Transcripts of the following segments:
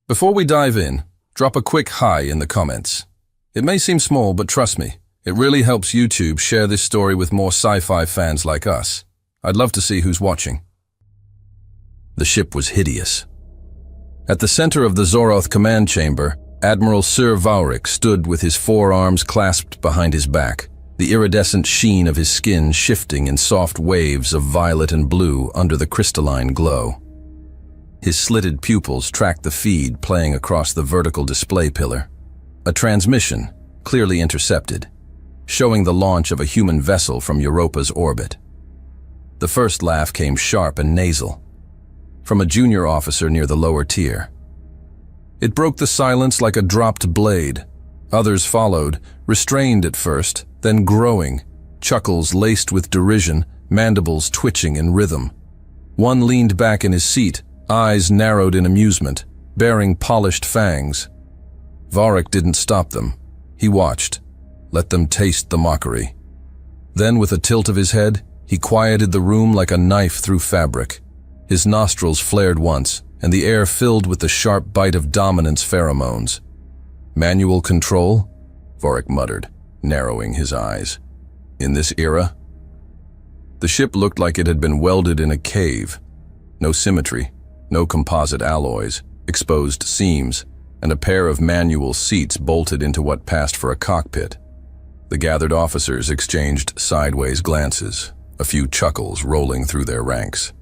Before we dive in, drop a quick hi in the comments. It may seem small, but trust me, it really helps YouTube share this story with more sci-fi fans like us. I'd love to see who's watching. The ship was hideous. At the center of the Zoroth command chamber, Admiral Sir Vaurik stood with his forearms clasped behind his back, the iridescent sheen of his skin shifting in soft waves of violet and blue under the crystalline glow. His slitted pupils tracked the feed playing across the vertical display pillar. A transmission, clearly intercepted, showing the launch of a human vessel from Europa's orbit. The first laugh came sharp and nasal, from a junior officer near the lower tier. It broke the silence like a dropped blade. Others followed, restrained at first, then growing, chuckles laced with derision, mandibles twitching in rhythm. One leaned back in his seat, eyes narrowed in amusement, bearing polished fangs. Vaurik didn't stop them. He watched, let them taste the mockery. Then, with a tilt of his head, he quieted the room like a knife through fabric. His nostrils flared once, and the air filled with the sharp bite of dominance pheromones. Manual control? Vaurik muttered, narrowing his eyes. In this era? The ship looked like it had been welded in a cave. No symmetry, no composite alloys, exposed seams, and a pair of manual seats bolted into what passed for a cockpit. The gathered officers exchanged sideways glances, a few chuckles rolling through their ranks.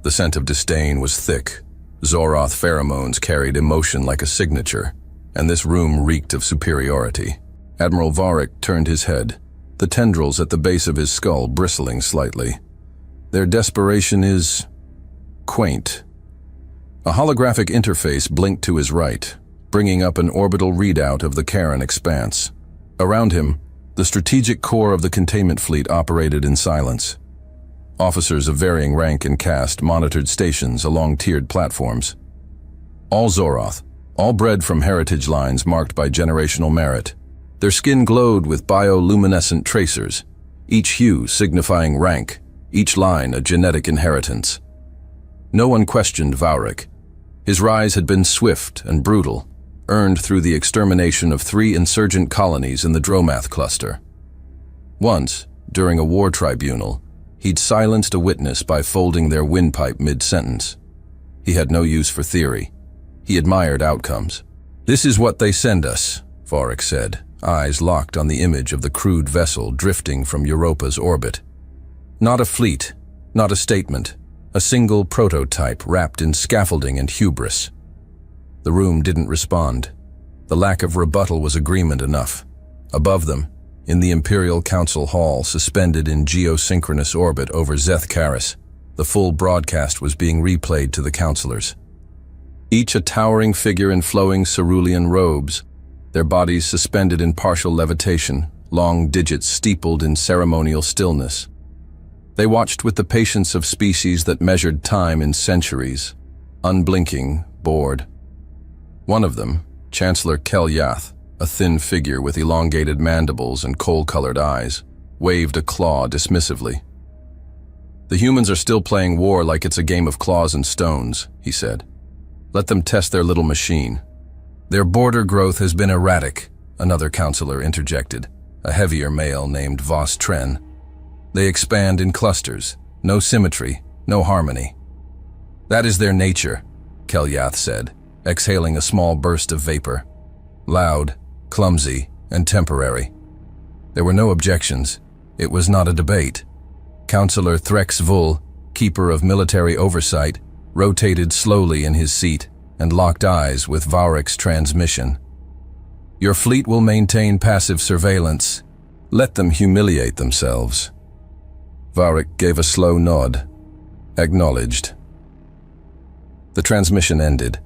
The scent of disdain was thick. Zoroth pheromones carried emotion like a signature, and this room reeked of superiority. Admiral Vaurik turned his head, the tendrils at the base of his skull bristling slightly. Their desperation is quaint. A holographic interface blinked to his right, bringing up an orbital readout of the Karen expanse. Around him, the strategic core of the containment fleet operated in silence. Officers of varying rank and caste monitored stations along tiered platforms. All Zoroth, all bred from heritage lines marked by generational merit. Their skin glowed with bioluminescent tracers, each hue signifying rank, each line a genetic inheritance. No one questioned Vaurik. His rise had been swift and brutal, earned through the extermination of 3 insurgent colonies in the Dromath cluster. Once, during a war tribunal, he'd silenced a witness by folding their windpipe mid-sentence. He had no use for theory. He admired outcomes. "This is what they send us," Vaurik said, eyes locked on the image of the crude vessel drifting from Europa's orbit. Not a fleet, not a statement, a single prototype wrapped in scaffolding and hubris. The room didn't respond. The lack of rebuttal was agreement enough. Above them, in the Imperial Council Hall, suspended in geosynchronous orbit over Zeth Karis, the full broadcast was being replayed to the counselors. Each a towering figure in flowing cerulean robes, their bodies suspended in partial levitation, long digits steepled in ceremonial stillness. They watched with the patience of species that measured time in centuries, unblinking, bored. One of them, Chancellor Kelyath, a thin figure with elongated mandibles and coal-colored eyes, waved a claw dismissively. "The humans are still playing war like it's a game of claws and stones," he said. "Let them test their little machine." "Their border growth has been erratic," another counselor interjected, a heavier male named Vos Tren. "They expand in clusters, no symmetry, no harmony." "That is their nature," Kelyath said, exhaling a small burst of vapor. Loud, clumsy, and temporary. There were no objections. It was not a debate. Counselor Threx Vul, keeper of military oversight, rotated slowly in his seat and locked eyes with Vaurik's transmission. "Your fleet will maintain passive surveillance. Let them humiliate themselves." Vaurik gave a slow nod. Acknowledged. The transmission ended.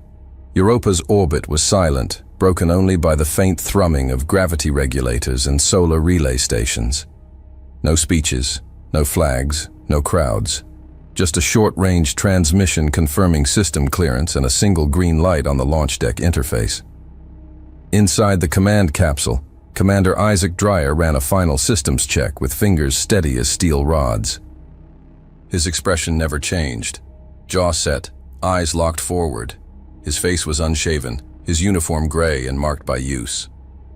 Europa's orbit was silent, broken only by the faint thrumming of gravity regulators and solar relay stations. No speeches, no flags, no crowds. Just a short-range transmission confirming system clearance and a single green light on the launch deck interface. Inside the command capsule, Commander Isaac Dreyer ran a final systems check with fingers steady as steel rods. His expression never changed. Jaw set, eyes locked forward. His face was unshaven, his uniform gray and marked by use.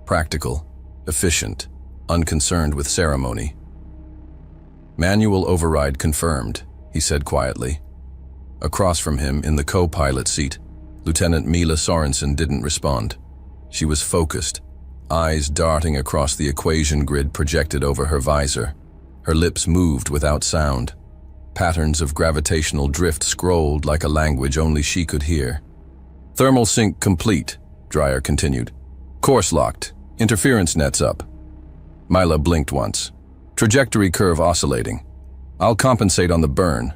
Practical, efficient, unconcerned with ceremony. "Manual override confirmed," he said quietly. Across from him, in the co-pilot seat, Lieutenant Mila Sorensen didn't respond. She was focused, eyes darting across the equation grid projected over her visor. Her lips moved without sound. Patterns of gravitational drift scrolled like a language only she could hear. "Thermal sync complete," Dreyer continued. "Course locked. Interference nets up." Mila blinked once. "Trajectory curve oscillating. I'll compensate on the burn."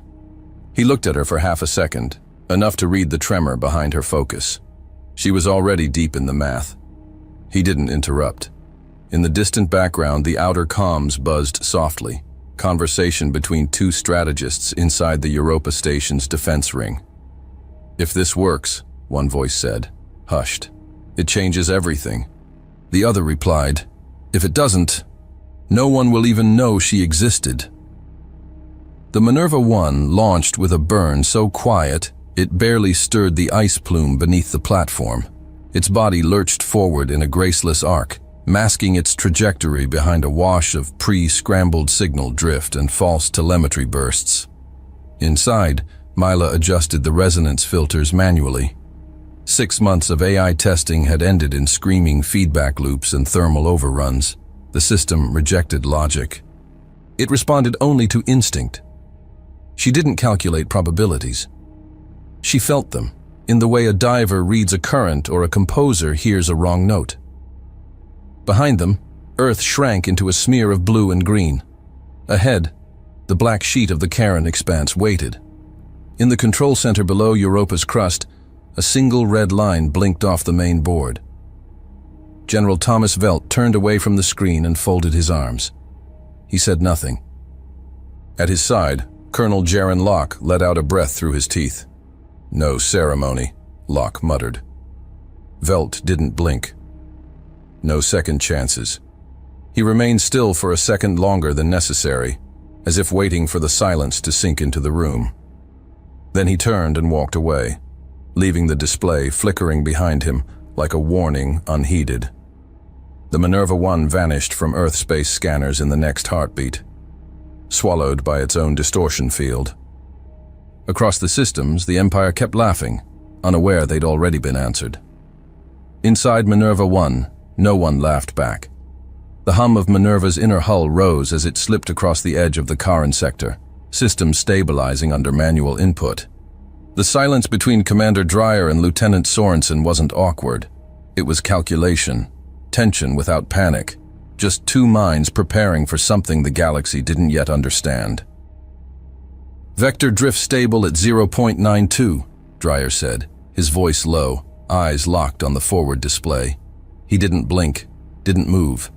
He looked at her for half a second, enough to read the tremor behind her focus. She was already deep in the math. He didn't interrupt. In the distant background, the outer comms buzzed softly, conversation between two strategists inside the Europa station's defense ring. "If this works," one voice said, hushed, "it changes everything." The other replied, "If it doesn't, no one will even know she existed." The Minerva 1 launched with a burn so quiet it barely stirred the ice plume beneath the platform. Its body lurched forward in a graceless arc, masking its trajectory behind a wash of pre-scrambled signal drift and false telemetry bursts. Inside, Mila adjusted the resonance filters manually. 6 months of AI testing had ended in screaming feedback loops and thermal overruns. The system rejected logic. It responded only to instinct. She didn't calculate probabilities. She felt them, in the way a diver reads a current or a composer hears a wrong note. Behind them, Earth shrank into a smear of blue and green. Ahead, the black sheet of the Charon expanse waited. In the control center below Europa's crust, a single red line blinked off the main board. General Thomas Velt turned away from the screen and folded his arms. He said nothing. At his side, Colonel Jaron Locke let out a breath through his teeth. "No ceremony," Locke muttered. Velt didn't blink. No second chances. He remained still for a second longer than necessary, as if waiting for the silence to sink into the room. Then he turned and walked away, leaving the display flickering behind him like a warning unheeded. The Minerva 1 vanished from Earth space scanners in the next heartbeat, swallowed by its own distortion field. Across the systems, the Empire kept laughing, unaware they'd already been answered. Inside Minerva 1, no one laughed back. The hum of Minerva's inner hull rose as it slipped across the edge of the Charon sector, systems stabilizing under manual input. The silence between Commander Dreyer and Lieutenant Sorensen wasn't awkward. It was calculation, tension without panic, just two minds preparing for something the galaxy didn't yet understand. "Vector drift stable at 0.92, Dreyer said, his voice low, eyes locked on the forward display. He didn't blink, didn't move.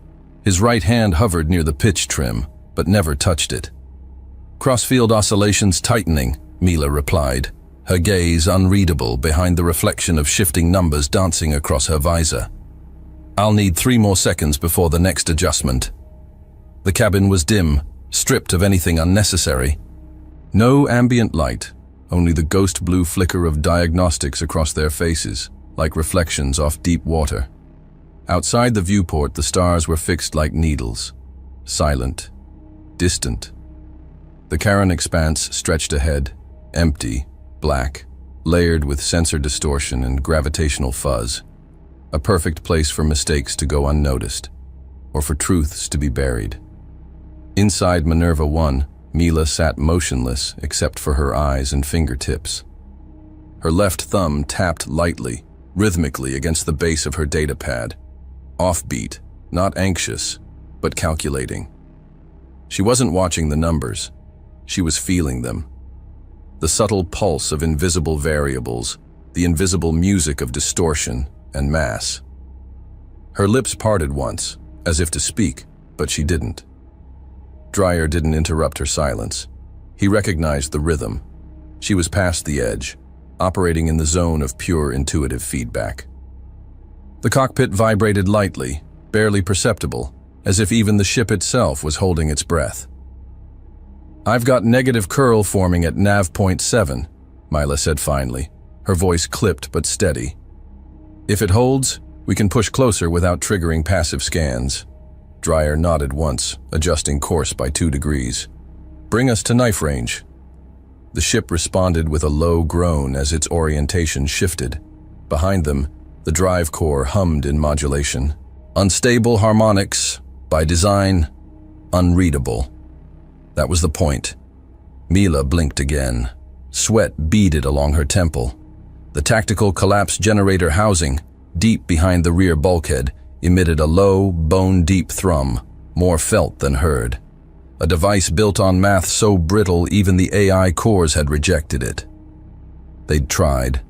His right hand hovered near the pitch trim, but never touched it. "Crossfield oscillations tightening," Mila replied, her gaze unreadable behind the reflection of shifting numbers dancing across her visor. "I'll need 3 more seconds before the next adjustment." The cabin was dim, stripped of anything unnecessary. No ambient light, only the ghost blue flicker of diagnostics across their faces, like reflections off deep water. Outside the viewport, the stars were fixed like needles, silent, distant. The Charon expanse stretched ahead, empty, black, layered with sensor distortion and gravitational fuzz. A perfect place for mistakes to go unnoticed, or for truths to be buried. Inside Minerva 1, Mila sat motionless except for her eyes and fingertips. Her left thumb tapped lightly, rhythmically against the base of her data pad. Offbeat, not anxious, but calculating. She wasn't watching the numbers. She was feeling them. The subtle pulse of invisible variables, the invisible music of distortion and mass. Her lips parted once, as if to speak, but she didn't. Dreyer didn't interrupt her silence. He recognized the rhythm. She was past the edge, operating in the zone of pure intuitive feedback. The cockpit vibrated lightly, barely perceptible, as if even the ship itself was holding its breath. "I've got negative curl forming at nav point 7, Mila said finally, her voice clipped but steady. "If it holds, we can push closer without triggering passive scans." Dreyer nodded once, adjusting course by 2 degrees. "Bring us to knife range." The ship responded with a low groan as its orientation shifted. Behind them, the drive core hummed in modulation. Unstable harmonics, by design, unreadable. That was the point. Mila blinked again. Sweat beaded along her temple. The tactical collapse generator housing, deep behind the rear bulkhead, emitted a low, bone-deep thrum, more felt than heard. A device built on math so brittle even the AI cores had rejected it. They'd tried,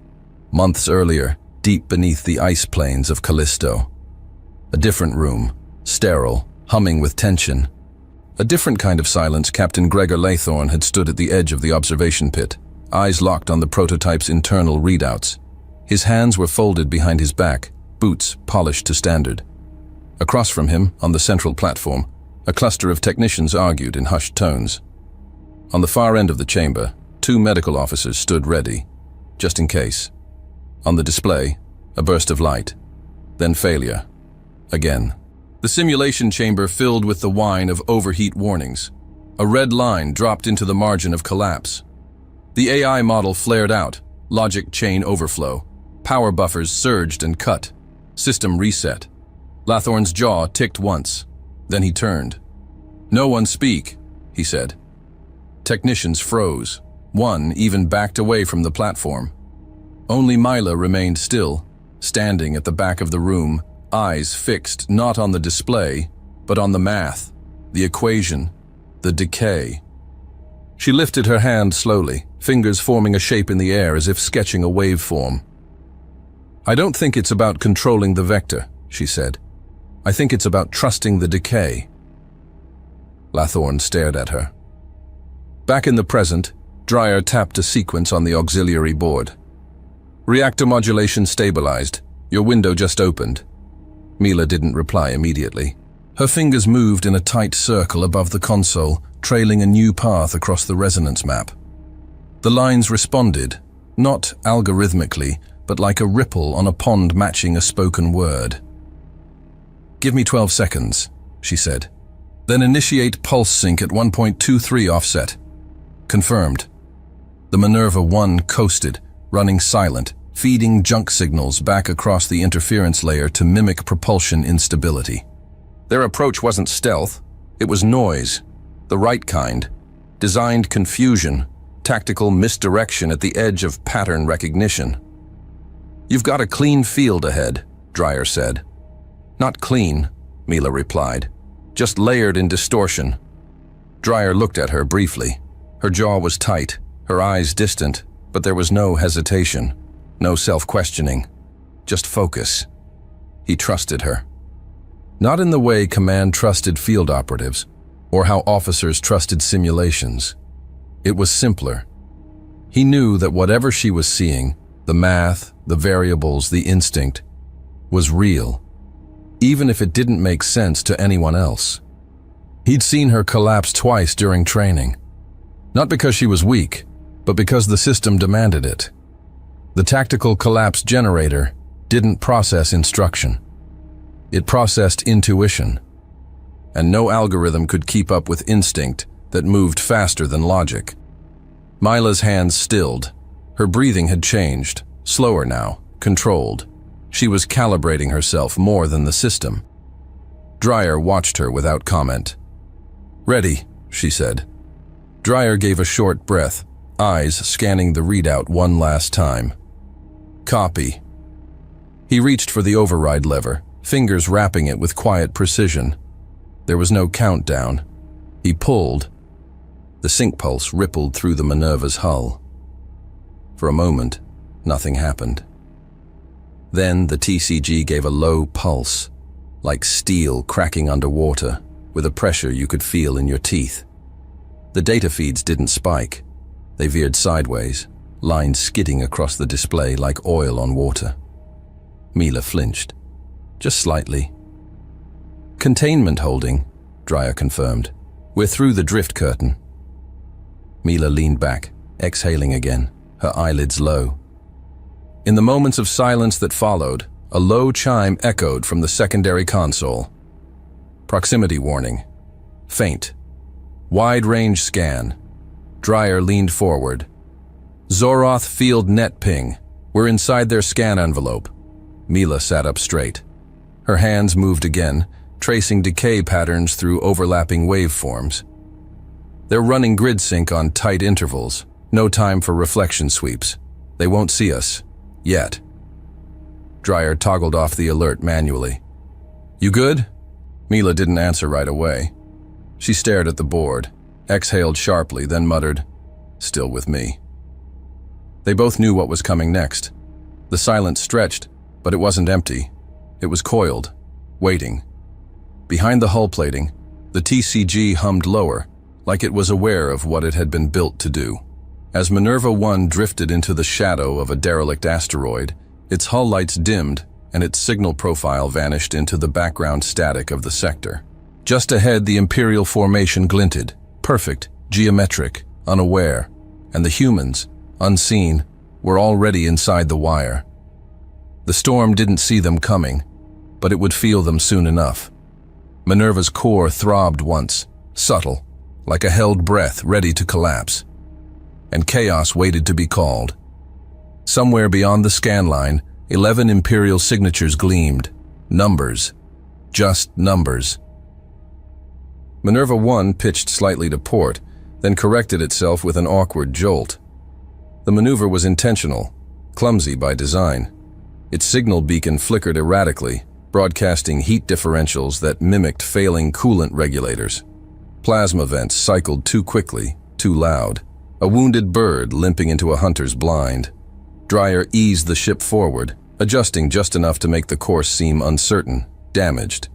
months earlier, deep beneath the ice plains of Callisto. A different room, sterile, humming with tension. A different kind of silence. Captain Gregor Laythorne had stood at the edge of the observation pit, eyes locked on the prototype's internal readouts. His hands were folded behind his back, boots polished to standard. Across from him, on the central platform, a cluster of technicians argued in hushed tones. On the far end of the chamber, 2 medical officers stood ready, just in case. On the display, a burst of light, then failure. Again. The simulation chamber filled with the whine of overheat warnings. A red line dropped into the margin of collapse. The AI model flared out, logic chain overflow. Power buffers surged and cut. System reset. Lathorne's jaw ticked once. Then he turned. "No one speak," he said. Technicians froze. One even backed away from the platform. Only Mila remained still, standing at the back of the room, eyes fixed not on the display, but on the math, the equation, the decay. She lifted her hand slowly, fingers forming a shape in the air as if sketching a waveform. "I don't think it's about controlling the vector," she said. "I think it's about trusting the decay." Lathorne stared at her. Back in the present, Dreyer tapped a sequence on the auxiliary board. "Reactor modulation stabilized. Your window just opened." Mila didn't reply immediately. Her fingers moved in a tight circle above the console, trailing a new path across the resonance map. The lines responded, not algorithmically, but like a ripple on a pond matching a spoken word. "Give me 12 seconds, she said. "Then initiate pulse sync at 1.23 offset." Confirmed. The Minerva 1 coasted, running silent, feeding junk signals back across the interference layer to mimic propulsion instability. Their approach wasn't stealth, it was noise, the right kind, designed confusion, tactical misdirection at the edge of pattern recognition. "You've got a clean field ahead," Dreyer said. "Not clean," Mila replied, "just layered in distortion." Dreyer looked at her briefly. Her jaw was tight, her eyes distant, but there was no hesitation, no self-questioning, just focus. He trusted her. Not in the way command trusted field operatives, or how officers trusted simulations. It was simpler. He knew that whatever she was seeing, the math, the variables, the instinct, was real, even if it didn't make sense to anyone else. He'd seen her collapse twice during training, not because she was weak, but because the system demanded it. The tactical collapse generator didn't process instruction. It processed intuition, and no algorithm could keep up with instinct that moved faster than logic. Mila's hands stilled. Her breathing had changed, slower now, controlled. She was calibrating herself more than the system. Dreyer watched her without comment. "Ready," she said. Dreyer gave a short breath, eyes scanning the readout one last time. "Copy." He reached for the override lever, fingers wrapping it with quiet precision. There was no countdown. He pulled. The sync pulse rippled through the Minerva's hull. For a moment, nothing happened. Then the TCG gave a low pulse, like steel cracking underwater, with a pressure you could feel in your teeth. The data feeds didn't spike. They veered sideways, lines skidding across the display like oil on water. Mila flinched, just slightly. "Containment holding," Dreyer confirmed. "We're through the drift curtain." Mila leaned back, exhaling again, her eyelids low. In the moments of silence that followed, a low chime echoed from the secondary console. Proximity warning. Faint. Wide-range scan. Dreyer leaned forward. Zoroth field net ping. We're inside their scan envelope. Mila sat up straight. Her hands moved again, tracing decay patterns through overlapping waveforms. They're running grid sync on tight intervals. No time for reflection sweeps. They won't see us. Yet. Dreyer toggled off the alert manually. You good? Mila didn't answer right away. She stared at the board, exhaled sharply, then muttered, "Still with me." They both knew what was coming next. The silence stretched, but it wasn't empty. It was coiled, waiting. Behind the hull plating, the TCG hummed lower, like it was aware of what it had been built to do. As Minerva 1 drifted into the shadow of a derelict asteroid, its hull lights dimmed and its signal profile vanished into the background static of the sector. Just ahead, the Imperial formation glinted, perfect, geometric, unaware, and the humans, unseen, were already inside the wire. The storm didn't see them coming, but it would feel them soon enough. Minerva's core throbbed once, subtle, like a held breath ready to collapse. And chaos waited to be called. Somewhere beyond the scan line, 11 Imperial signatures gleamed. Numbers. Just numbers. Minerva 1 pitched slightly to port, then corrected itself with an awkward jolt. The maneuver was intentional, clumsy by design. Its signal beacon flickered erratically, broadcasting heat differentials that mimicked failing coolant regulators. Plasma vents cycled too quickly, too loud. A wounded bird limping into a hunter's blind. Dreyer eased the ship forward, adjusting just enough to make the course seem uncertain, damaged.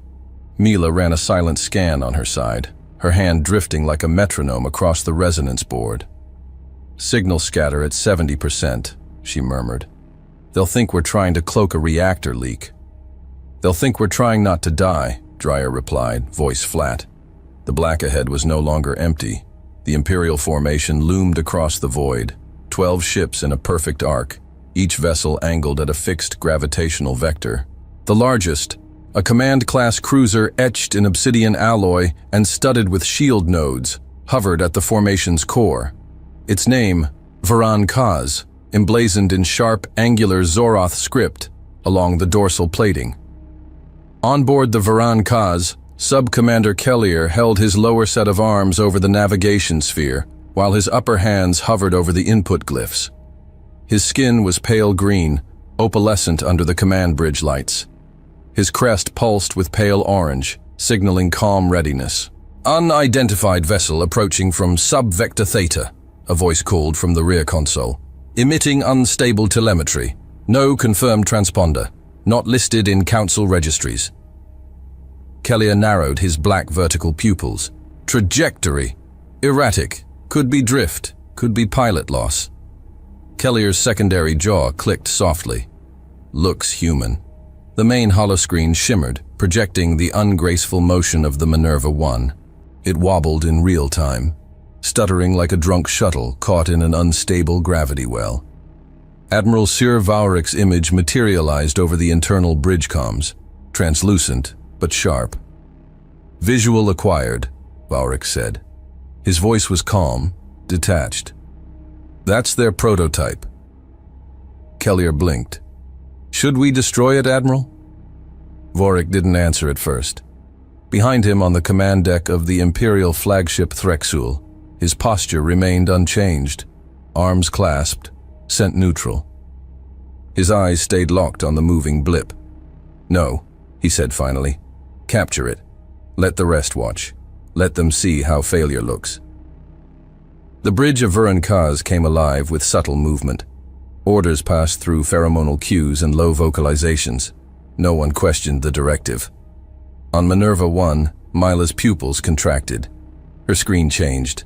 Mila ran a silent scan on her side, her hand drifting like a metronome across the resonance board. Signal scatter at 70%, she murmured. They'll think we're trying to cloak a reactor leak. They'll think we're trying not to die, Dreyer replied, voice flat. The black ahead was no longer empty. The Imperial formation loomed across the void, 12 ships in a perfect arc, each vessel angled at a fixed gravitational vector. The largest, a command-class cruiser etched in obsidian alloy and studded with shield nodes, hovered at the formation's core. Its name, Varan Kaz, emblazoned in sharp, angular Zoroth script along the dorsal plating. On board the Varan Kaz, Sub-Commander Kellier held his lower set of arms over the navigation sphere, while his upper hands hovered over the input glyphs. His skin was pale green, opalescent under the command bridge lights. His crest pulsed with pale orange, signaling calm readiness. "Unidentified vessel approaching from Sub-Vector Theta," a voice called from the rear console. "Emitting unstable telemetry. No confirmed transponder. Not listed in Council registries." Kellier narrowed his black vertical pupils. "Trajectory. Erratic. Could be drift. Could be pilot loss." Kellier's secondary jaw clicked softly. "Looks human." The main holoscreen shimmered, projecting the ungraceful motion of the Minerva 1. It wobbled in real time, stuttering like a drunk shuttle caught in an unstable gravity well. Admiral Sir Vauric's image materialized over the internal bridge comms, translucent but sharp. "Visual acquired," Vauric said. His voice was calm, detached. "That's their prototype." Kellier blinked. "Should we destroy it, Admiral?" Vauric didn't answer at first. Behind him on the command deck of the Imperial flagship Threxul, his posture remained unchanged, arms clasped, sent neutral. His eyes stayed locked on the moving blip. "No," he said finally. "Capture it. Let the rest watch. Let them see how failure looks." The bridge of Varan Kaz came alive with subtle movement. Orders passed through pheromonal cues and low vocalizations. No one questioned the directive. On Minerva 1, Mila's pupils contracted. Her screen changed.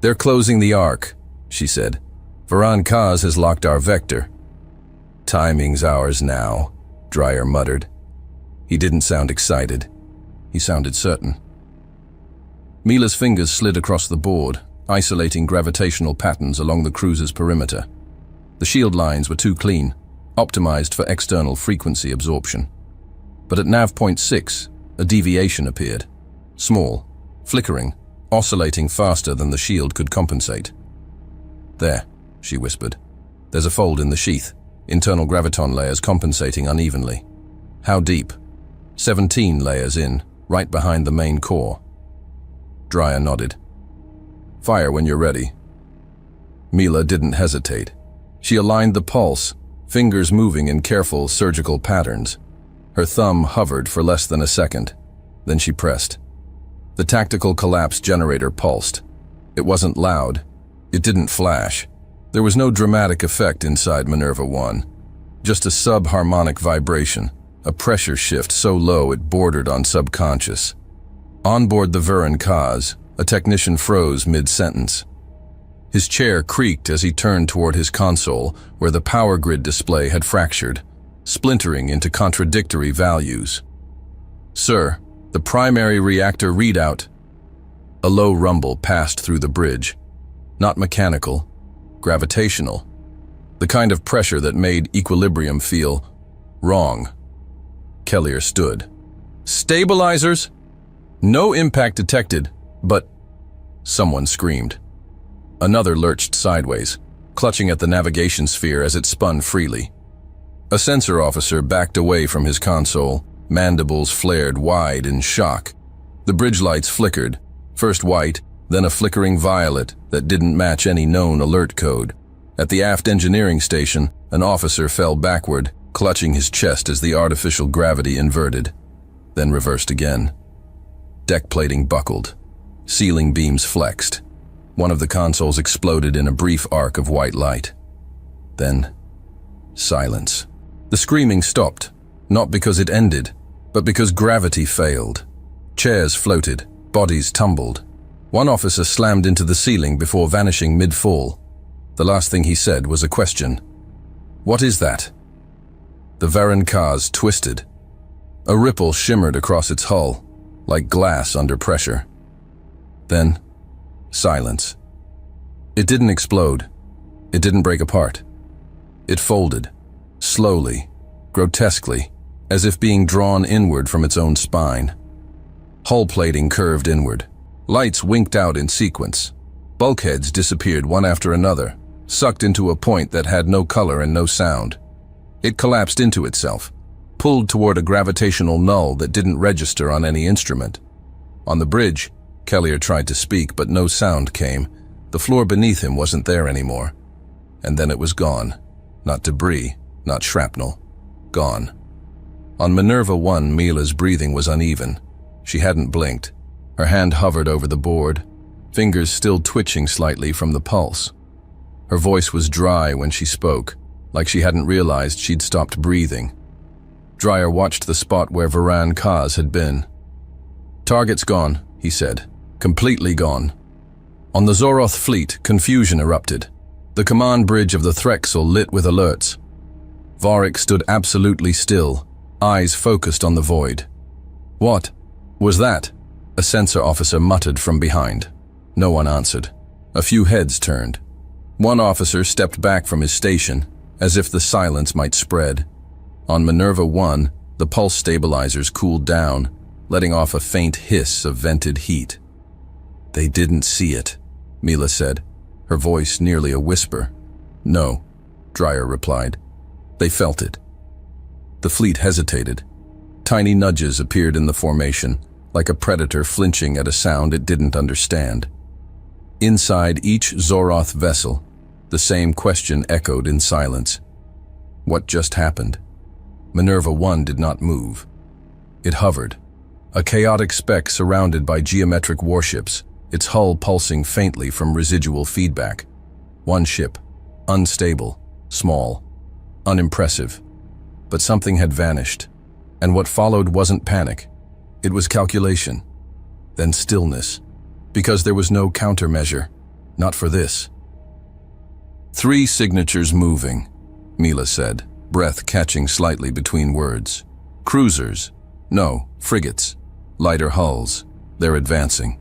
"They're closing the arc," she said. "Varan Kaz has locked our vector." "Timing's ours now," Dreyer muttered. He didn't sound excited. He sounded certain. Mila's fingers slid across the board, isolating gravitational patterns along the cruiser's perimeter. The shield lines were too clean, optimized for external frequency absorption. But at nav point 6, a deviation appeared. Small, flickering, oscillating faster than the shield could compensate. "There," she whispered. "There's a fold in the sheath, internal graviton layers compensating unevenly." "How deep?" 17 layers in, right behind the main core. Dreyer nodded. "Fire when you're ready." Mila didn't hesitate. She aligned the pulse, fingers moving in careful surgical patterns. Her thumb hovered for less than a second. Then she pressed. The tactical collapse generator pulsed. It wasn't loud. It didn't flash. There was no dramatic effect inside Minerva 1. Just a subharmonic vibration, a pressure shift so low it bordered on subconscious. Onboard the Varan Kaz, a technician froze mid-sentence. His chair creaked as he turned toward his console, where the power grid display had fractured, splintering into contradictory values. "Sir, the primary reactor readout." A low rumble passed through the bridge. Not mechanical, gravitational. The kind of pressure that made equilibrium feel wrong. Kellier stood. "Stabilizers?" "No impact detected, but—" Someone screamed. Another lurched sideways, clutching at the navigation sphere as it spun freely. A sensor officer backed away from his console, mandibles flared wide in shock. The bridge lights flickered, first white, then a flickering violet that didn't match any known alert code. At the aft engineering station, an officer fell backward, clutching his chest as the artificial gravity inverted, then reversed again. Deck plating buckled. Ceiling beams flexed. One of the consoles exploded in a brief arc of white light. Then, silence. The screaming stopped, not because it ended, but because gravity failed. Chairs floated, bodies tumbled. One officer slammed into the ceiling before vanishing mid-fall. The last thing he said was a question. "What is that?" The Varan Kaz twisted. A ripple shimmered across its hull, like glass under pressure. Then, silence. It didn't explode. It didn't break apart. It folded, slowly, grotesquely, as if being drawn inward from its own spine. Hull plating curved inward. Lights winked out in sequence. Bulkheads disappeared one after another, sucked into a point that had no color and no sound. It collapsed into itself, pulled toward a gravitational null that didn't register on any instrument. On the bridge, Kellier tried to speak, but no sound came. The floor beneath him wasn't there anymore. And then it was gone. Not debris, not shrapnel. Gone. On Minerva 1, Mila's breathing was uneven. She hadn't blinked. Her hand hovered over the board, fingers still twitching slightly from the pulse. Her voice was dry when she spoke, like she hadn't realized she'd stopped breathing. Dreyer watched the spot where Varan Kaz had been. "Target's gone," he said. "Completely gone." On the Zoroth fleet, confusion erupted. The command bridge of the Threxel lit with alerts. Varric stood absolutely still, eyes focused on the void. "What was that?" a sensor officer muttered from behind. No one answered. A few heads turned. One officer stepped back from his station, as if the silence might spread. On Minerva 1, the pulse stabilizers cooled down, letting off a faint hiss of vented heat. "They didn't see it," Mila said, her voice nearly a whisper. "No," Dreyer replied. "They felt it." The fleet hesitated. Tiny nudges appeared in the formation, like a predator flinching at a sound it didn't understand. Inside each Zoroth vessel, the same question echoed in silence. What just happened? Minerva 1 did not move. It hovered, a chaotic speck surrounded by geometric warships, its hull pulsing faintly from residual feedback. One ship, unstable, small, unimpressive. But something had vanished, and what followed wasn't panic. It was calculation, then stillness, because there was no countermeasure, not for this. "3 signatures moving," Mila said, breath catching slightly between words. "Cruisers. No, frigates. Lighter hulls. They're advancing."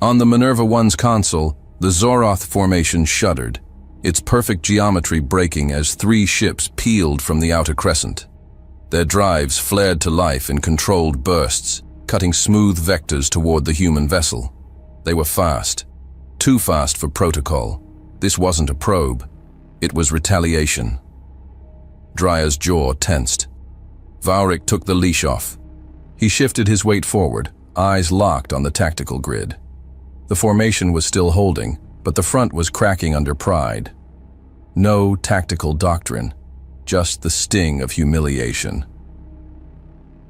On the Minerva 1's console, the Zoroth formation shuddered. its perfect geometry breaking as 3 ships peeled from the outer crescent. Their drives flared to life in controlled bursts, cutting smooth vectors toward the human vessel. They were fast. Too fast for protocol. This wasn't a probe. It was retaliation. Dreyer's jaw tensed. Vaurik took the leash off. He shifted his weight forward, eyes locked on the tactical grid. The formation was still holding, but the front was cracking under pride. No tactical doctrine, just the sting of humiliation.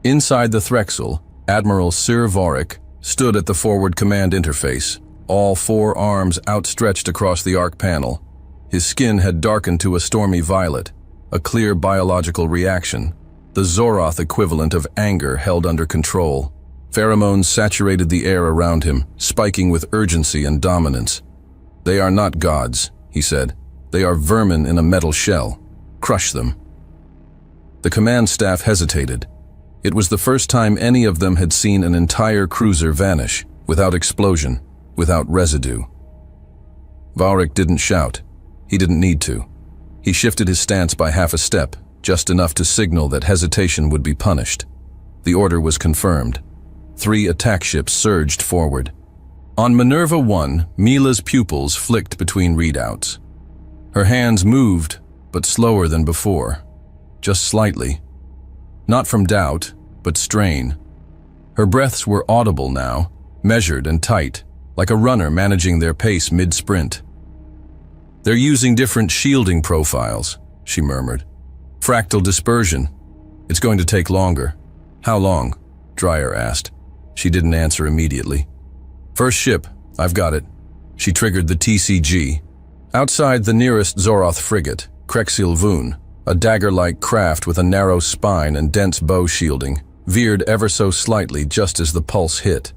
Inside the Threxel, Admiral Sir Vaurik stood at the forward command interface, all 4 arms outstretched across the arc panel. His skin had darkened to a stormy violet, a clear biological reaction, the Zoroth equivalent of anger held under control. Pheromones saturated the air around him, spiking with urgency and dominance. "They are not gods," he said. "They are vermin in a metal shell. Crush them." The command staff hesitated. It was the first time any of them had seen an entire cruiser vanish, without explosion, without residue. Vaurik didn't shout. He didn't need to. He shifted his stance by half a step, just enough to signal that hesitation would be punished. The order was confirmed. 3 attack ships surged forward. On Minerva 1, Mila's pupils flicked between readouts. Her hands moved, but slower than before. Just slightly. Not from doubt, but strain. Her breaths were audible now, measured and tight, like a runner managing their pace mid-sprint. "They're using different shielding profiles," she murmured. "Fractal dispersion. It's going to take longer." "How long?" Dreyer asked. She didn't answer immediately. "First ship, I've got it." She triggered the TCG. Outside the nearest Zoroth frigate, Krexil Vun, a dagger-like craft with a narrow spine and dense bow shielding, veered ever so slightly just as the pulse hit.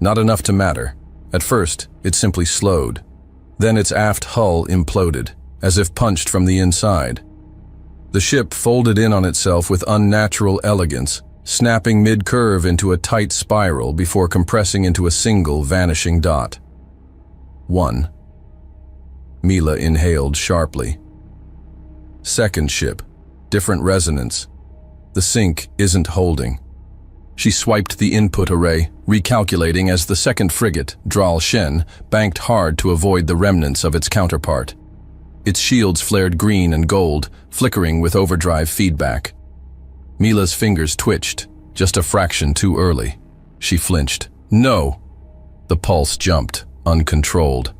Not enough to matter. At first, it simply slowed. Then its aft hull imploded, as if punched from the inside. The ship folded in on itself with unnatural elegance, snapping mid-curve into a tight spiral before compressing into a single vanishing dot. 1. Mila inhaled sharply. Second ship, different resonance. The sync isn't holding. She swiped the input array, recalculating as the second frigate, Dral Shen, banked hard to avoid the remnants of its counterpart. Its shields flared green and gold, flickering with overdrive feedback. Mila's fingers twitched, just a fraction too early. She flinched. "No!" The pulse jumped, uncontrolled.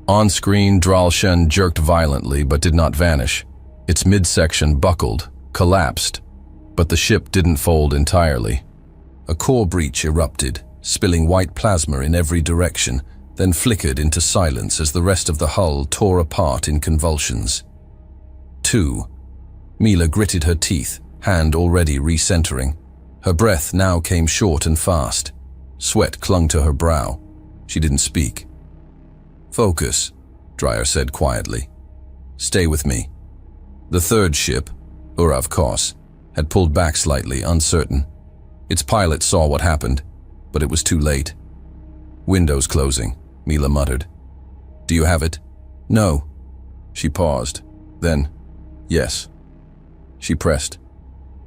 On-screen, Dral Shen jerked violently but did not vanish. Its midsection buckled, collapsed, but the ship didn't fold entirely. A core breach erupted, spilling white plasma in every direction, then flickered into silence as the rest of the hull tore apart in convulsions. 2. Mila gritted her teeth, hand already recentering. Her breath now came short and fast. Sweat clung to her brow. She didn't speak. "Focus," Dreyer said quietly. "Stay with me." The third ship, Urav Kos, had pulled back slightly, uncertain. Its pilot saw what happened, but it was too late. "Windows closing," Mila muttered. "Do you have it?" "No." She paused. Then, "Yes." She pressed.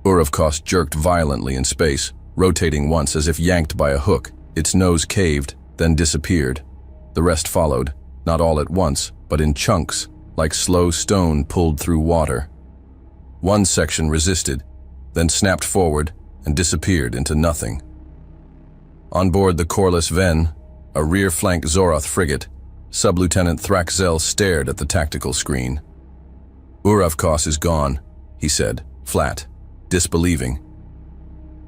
Urav Kos jerked violently in space, rotating once as if yanked by a hook. Its nose caved, then disappeared. The rest followed, not all at once, but in chunks, like slow stone pulled through water. One section resisted, then snapped forward and disappeared into nothing. On board the Corliss Ven, a rear-flank Zoroth frigate, Sub-Lieutenant Thraxel stared at the tactical screen. "Urav Kos is gone," he said, flat, disbelieving.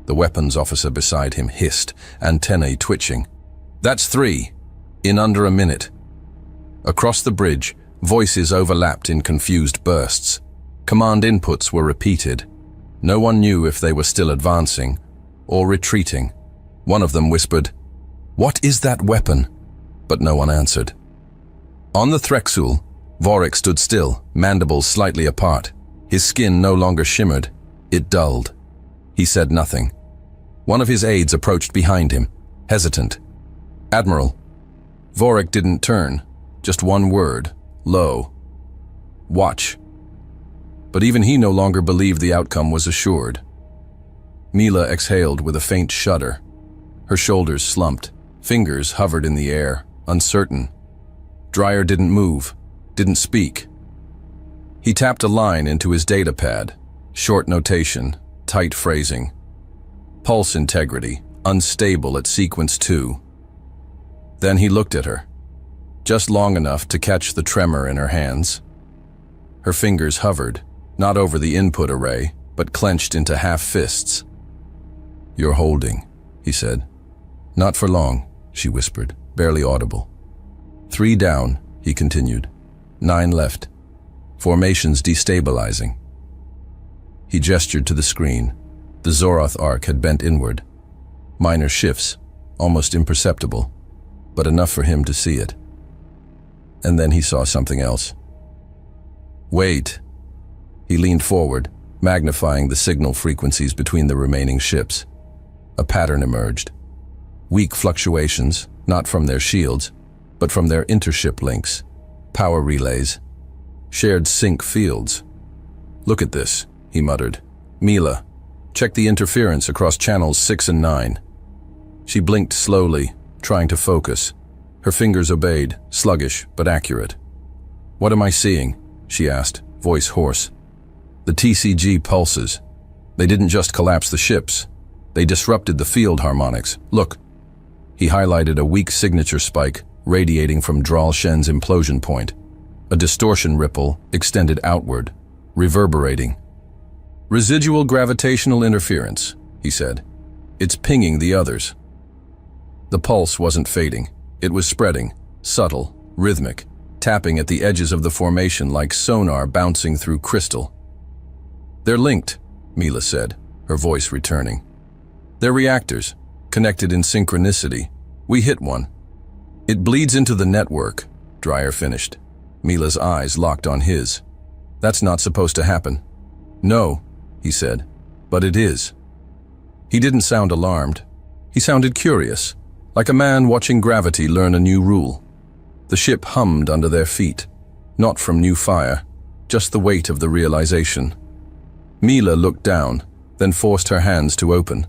The weapons officer beside him hissed, antennae twitching. "That's 3. In under a minute." Across the bridge, voices overlapped in confused bursts. Command inputs were repeated. No one knew if they were still advancing or retreating. One of them whispered, "What is that weapon?" But no one answered. On the Threxul, Vaurik stood still, mandibles slightly apart. His skin no longer shimmered. It dulled. He said nothing. One of his aides approached behind him, hesitant. "Admiral." Vaurik didn't turn, just one word, low. Watch. But even he no longer believed the outcome was assured. Mila exhaled with a faint shudder. Her shoulders slumped, fingers hovered in the air, uncertain. Dreyer didn't move, didn't speak. He tapped a line into his data pad, short notation, tight phrasing. Pulse integrity, unstable at sequence 2. Then he looked at her, just long enough to catch the tremor in her hands. Her fingers hovered, not over the input array, but clenched into half fists. "You're holding," he said. "Not for long," she whispered, barely audible. 3 down, he continued. 9 left. Formations destabilizing. He gestured to the screen. The Zoroth arc had bent inward. Minor shifts, almost imperceptible, but enough for him to see it. And then he saw something else. "Wait." He leaned forward, magnifying the signal frequencies between the remaining ships. A pattern emerged. Weak fluctuations, not from their shields, but from their intership links, power relays, shared sync fields. "Look at this," he muttered. "Mila, check the interference across channels 6 and 9. She blinked slowly, trying to focus. Her fingers obeyed, sluggish but accurate. "What am I seeing?" she asked, voice hoarse. "The TCG pulses. They didn't just collapse the ships. They disrupted the field harmonics. Look." He highlighted a weak signature spike radiating from Dralshen's implosion point. A distortion ripple extended outward, reverberating. "Residual gravitational interference," he said. "It's pinging the others." The pulse wasn't fading. It was spreading, subtle, rhythmic, tapping at the edges of the formation like sonar bouncing through crystal. "They're linked," Mila said, her voice returning. "They're reactors, connected in synchronicity. We hit one." "It bleeds into the network," Dreyer finished. Mila's eyes locked on his. "That's not supposed to happen." "No," he said, "but it is." He didn't sound alarmed. He sounded curious, like a man watching gravity learn a new rule. The ship hummed under their feet, not from new fire, just the weight of the realization. Mila looked down, then forced her hands to open.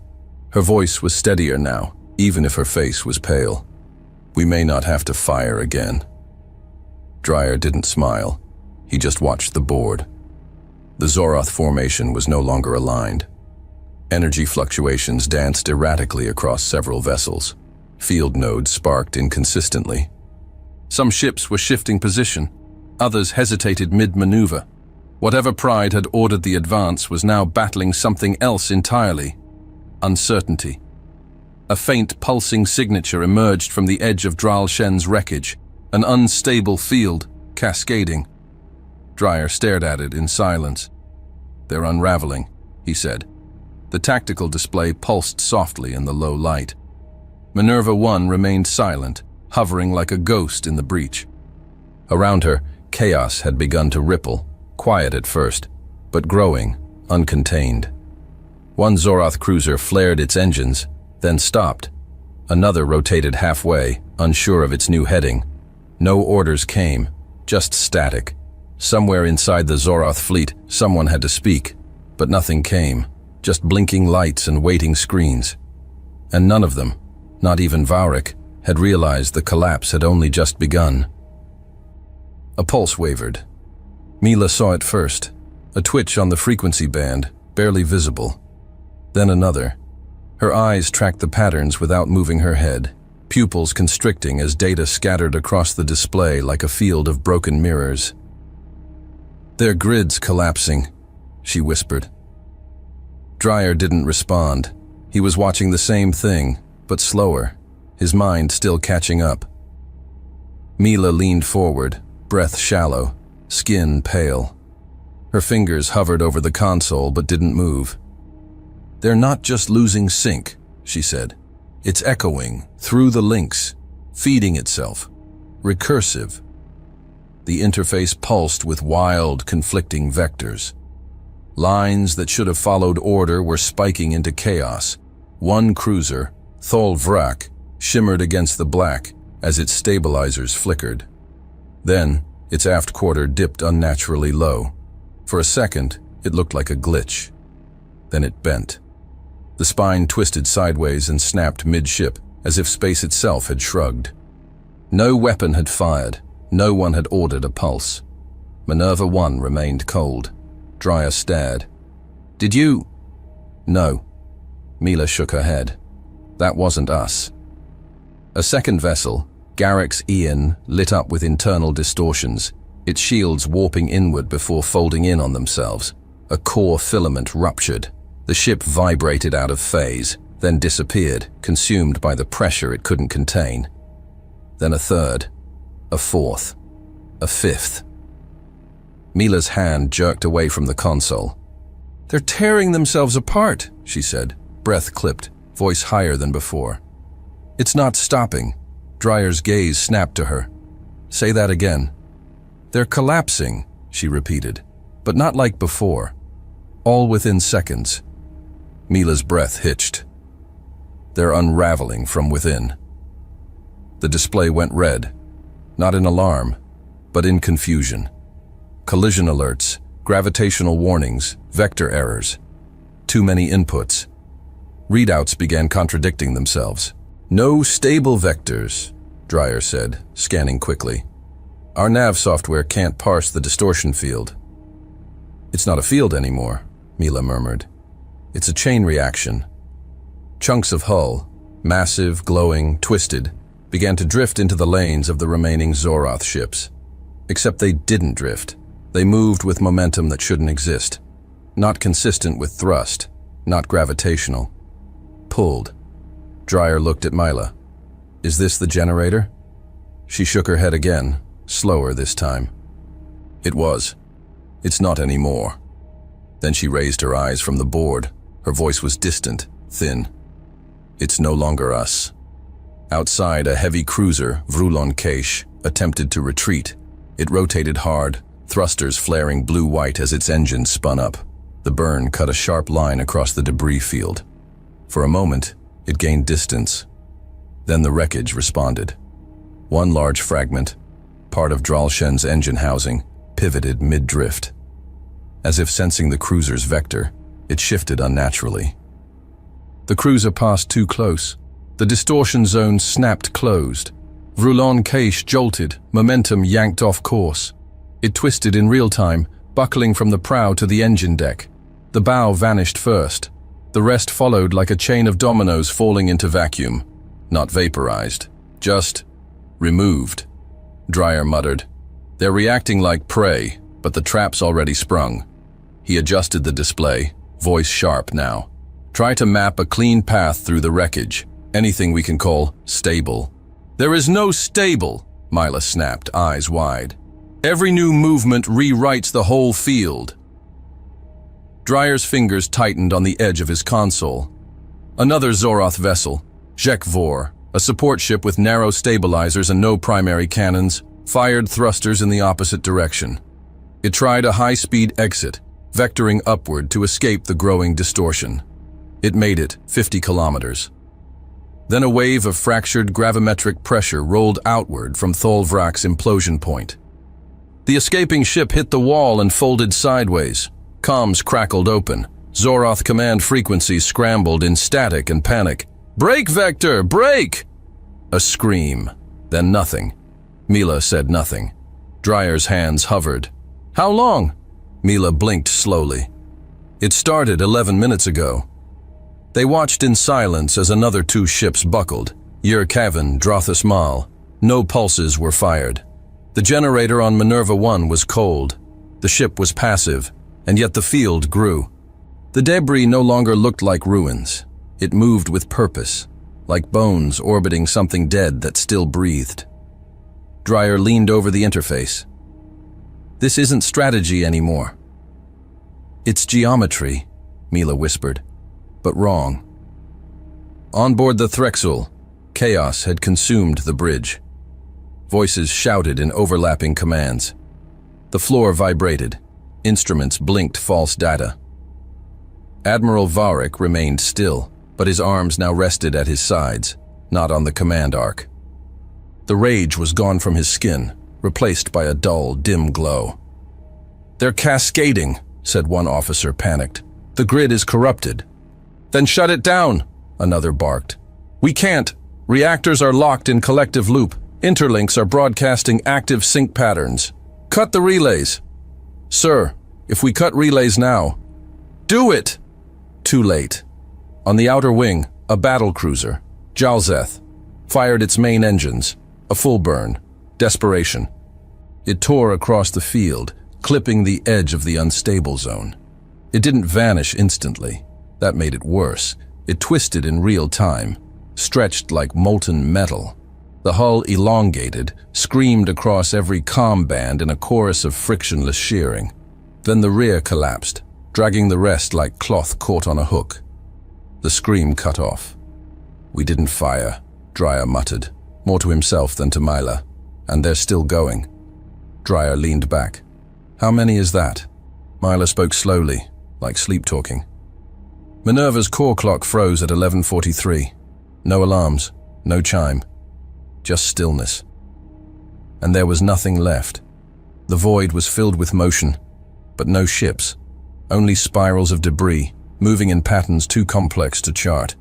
Her voice was steadier now, even if her face was pale. "We may not have to fire again." Dreyer didn't smile. He just watched the board. The Zoroth formation was no longer aligned. Energy fluctuations danced erratically across several vessels. Field nodes sparked inconsistently. Some ships were shifting position. Others hesitated mid-maneuver. Whatever pride had ordered the advance was now battling something else entirely. Uncertainty. A faint pulsing signature emerged from the edge of Dralshen's wreckage, an unstable field, cascading. Dreyer stared at it in silence. "They're unraveling," he said. The tactical display pulsed softly in the low light. Minerva 1 remained silent, hovering like a ghost in the breach. Around her, chaos had begun to ripple, quiet at first, but growing, uncontained. One Zoroth cruiser flared its engines, then stopped. Another rotated halfway, unsure of its new heading. No orders came, just static. Somewhere inside the Zoroth fleet, someone had to speak, but nothing came, just blinking lights and waiting screens. And none of them, not even Vaurik, had realized the collapse had only just begun. A pulse wavered. Mila saw it first, a twitch on the frequency band, barely visible. Then another. Her eyes tracked the patterns without moving her head, pupils constricting as data scattered across the display like a field of broken mirrors. "Their grid's collapsing," she whispered. Dreyer didn't respond. He was watching the same thing, but slower, his mind still catching up. Mila leaned forward, breath shallow, skin pale. Her fingers hovered over the console but didn't move. "They're not just losing sync," she said. "It's echoing through the links, feeding itself, recursive." The interface pulsed with wild, conflicting vectors. Lines that should have followed order were spiking into chaos. One cruiser, Thol Vrak, shimmered against the black as its stabilizers flickered. Then, Its aft quarter dipped unnaturally low. For a second, it looked like a glitch. Then it bent. The spine twisted sideways and snapped midship, as if space itself had shrugged. No weapon had fired. No one had ordered a pulse. Minerva 1 remained cold. Dreyer stared. "Did you—" "No." Mila shook her head. "That wasn't us." A second vessel, Garrick's Ian, lit up with internal distortions, its shields warping inward before folding in on themselves. A core filament ruptured. The ship vibrated out of phase, then disappeared, consumed by the pressure it couldn't contain. Then a third, a fourth, a fifth. Mila's hand jerked away from the console. "They're tearing themselves apart," she said, breath clipped, voice higher than before. "It's not stopping." Dreyer's gaze snapped to her. "Say that again." "They're collapsing," she repeated, "but not like before. All within seconds." Mila's breath hitched. "They're unraveling from within." The display went red, not in alarm, but in confusion. Collision alerts, gravitational warnings, vector errors. Too many inputs. Readouts began contradicting themselves. "No stable vectors," Dreyer said, scanning quickly. "Our nav software can't parse the distortion field." "It's not a field anymore," Mila murmured. "It's a chain reaction." Chunks of hull, massive, glowing, twisted, began to drift into the lanes of the remaining Zoroth ships. Except they didn't drift. They moved with momentum that shouldn't exist. Not consistent with thrust, not gravitational. Pulled. Dreyer looked at Mila. "Is this the generator?" She shook her head again, slower this time. "It was. It's not anymore." Then she raised her eyes from the board. Her voice was distant, thin. "It's no longer us." Outside, a heavy cruiser, Vrulon Keish, attempted to retreat. It rotated hard, thrusters flaring blue-white as its engine spun up. The burn cut a sharp line across the debris field. For a moment, it gained distance. Then the wreckage responded. One large fragment, part of Dralshen's engine housing, pivoted mid-drift. As if sensing the cruiser's vector, it shifted unnaturally. The cruiser passed too close. The distortion zone snapped closed. Vrulon Keish jolted, momentum yanked off course. It twisted in real time, buckling from the prow to the engine deck. The bow vanished first. The rest followed like a chain of dominoes falling into vacuum. Not vaporized, just removed. Dreyer muttered. "They're reacting like prey, but the trap's already sprung." He adjusted the display, voice sharp now. "Try to map a clean path through the wreckage. Anything we can call stable." "There is no stable," Mila snapped, eyes wide. "Every new movement rewrites the whole field." Dreyer's fingers tightened on the edge of his console. Another Zoroth vessel, Jekvor, a support ship with narrow stabilizers and no primary cannons, fired thrusters in the opposite direction. It tried a high-speed exit, vectoring upward to escape the growing distortion. It made it 50 kilometers. Then a wave of fractured gravimetric pressure rolled outward from Tholvrak's implosion point. The escaping ship hit the wall and folded sideways. Comms crackled open. Zoroth command frequencies scrambled in static and panic. "Brake vector, brake!" A scream, then nothing. Mila said nothing. Dreyer's hands hovered. "How long?" Mila blinked slowly. "It started 11 minutes ago." They watched in silence as another two ships buckled. Yurkavan, Drothus Mal. No pulses were fired. The generator on Minerva 1 was cold. The ship was passive, and yet the field grew. The debris no longer looked like ruins. It moved with purpose, like bones orbiting something dead that still breathed. Dreyer leaned over the interface. "This isn't strategy anymore." "It's geometry," Mila whispered, "but wrong." On board the Threxel, chaos had consumed the bridge. Voices shouted in overlapping commands. The floor vibrated. Instruments blinked false data. Admiral Varric remained still, but his arms now rested at his sides, not on the command arc. The rage was gone from his skin, replaced by a dull, dim glow. "They're cascading," said one officer, panicked. "The grid is corrupted." "Then shut it down," another barked. "We can't. Reactors are locked in collective loop. Interlinks are broadcasting active sync patterns. Cut the relays." "Sir, if we cut relays now—" "Do it!" Too late. On the outer wing, a battle cruiser, Jalzeth, fired its main engines, a full burn, desperation. It tore across the field, clipping the edge of the unstable zone. It didn't vanish instantly. That made it worse. It twisted in real time, stretched like molten metal. The hull elongated, screamed across every comm band in a chorus of frictionless shearing. Then the rear collapsed, dragging the rest like cloth caught on a hook. The scream cut off. "We didn't fire," Dreyer muttered, more to himself than to Mila. "And they're still going." Dreyer leaned back. "How many is that?" Mila spoke slowly, like sleep-talking. Minerva's core clock froze at 11:43. No alarms, no chime. Just stillness. And there was nothing left. The void was filled with motion, but no ships. Only spirals of debris, moving in patterns too complex to chart.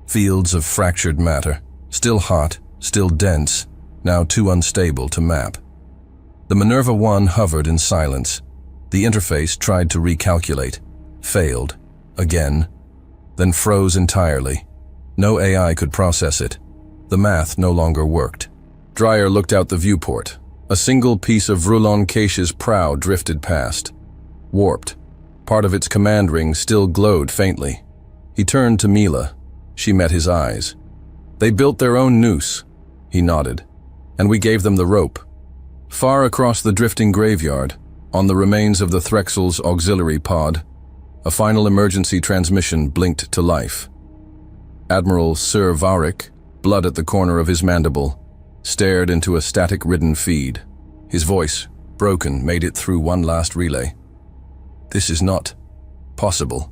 Fields of fractured matter, still hot, still dense, now too unstable to map. The Minerva 1 hovered in silence. The interface tried to recalculate, failed, again, then froze entirely. No AI could process it. The math no longer worked. Dreyer looked out the viewport. A single piece of Rulon Cache's prow drifted past. Warped. Part of its command ring still glowed faintly. He turned to Mila. She met his eyes. "They built their own noose," he nodded, "and we gave them the rope." Far across the drifting graveyard, on the remains of the Threxel's auxiliary pod, a final emergency transmission blinked to life. Admiral Sir Varik, blood at the corner of his mandible, stared into a static-ridden feed. His voice, broken, made it through one last relay. "This is not possible."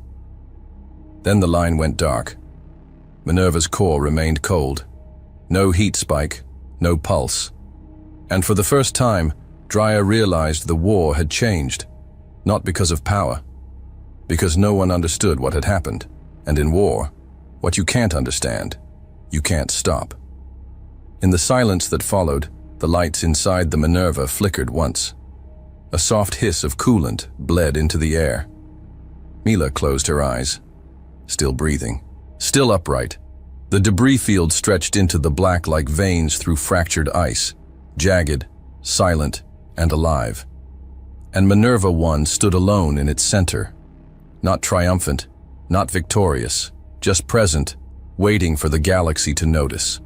Then the line went dark. Minerva's core remained cold. No heat spike, no pulse. And for the first time, Dreyer realized the war had changed. Not because of power. Because no one understood what had happened. And in war, what you can't understand, you can't stop. In the silence that followed, the lights inside the Minerva flickered once. A soft hiss of coolant bled into the air. Mila closed her eyes. Still breathing. Still upright. The debris field stretched into the black like veins through fractured ice. Jagged, silent, and alive. And Minerva 1 stood alone in its center. Not triumphant, not victorious, just present, waiting for the galaxy to notice.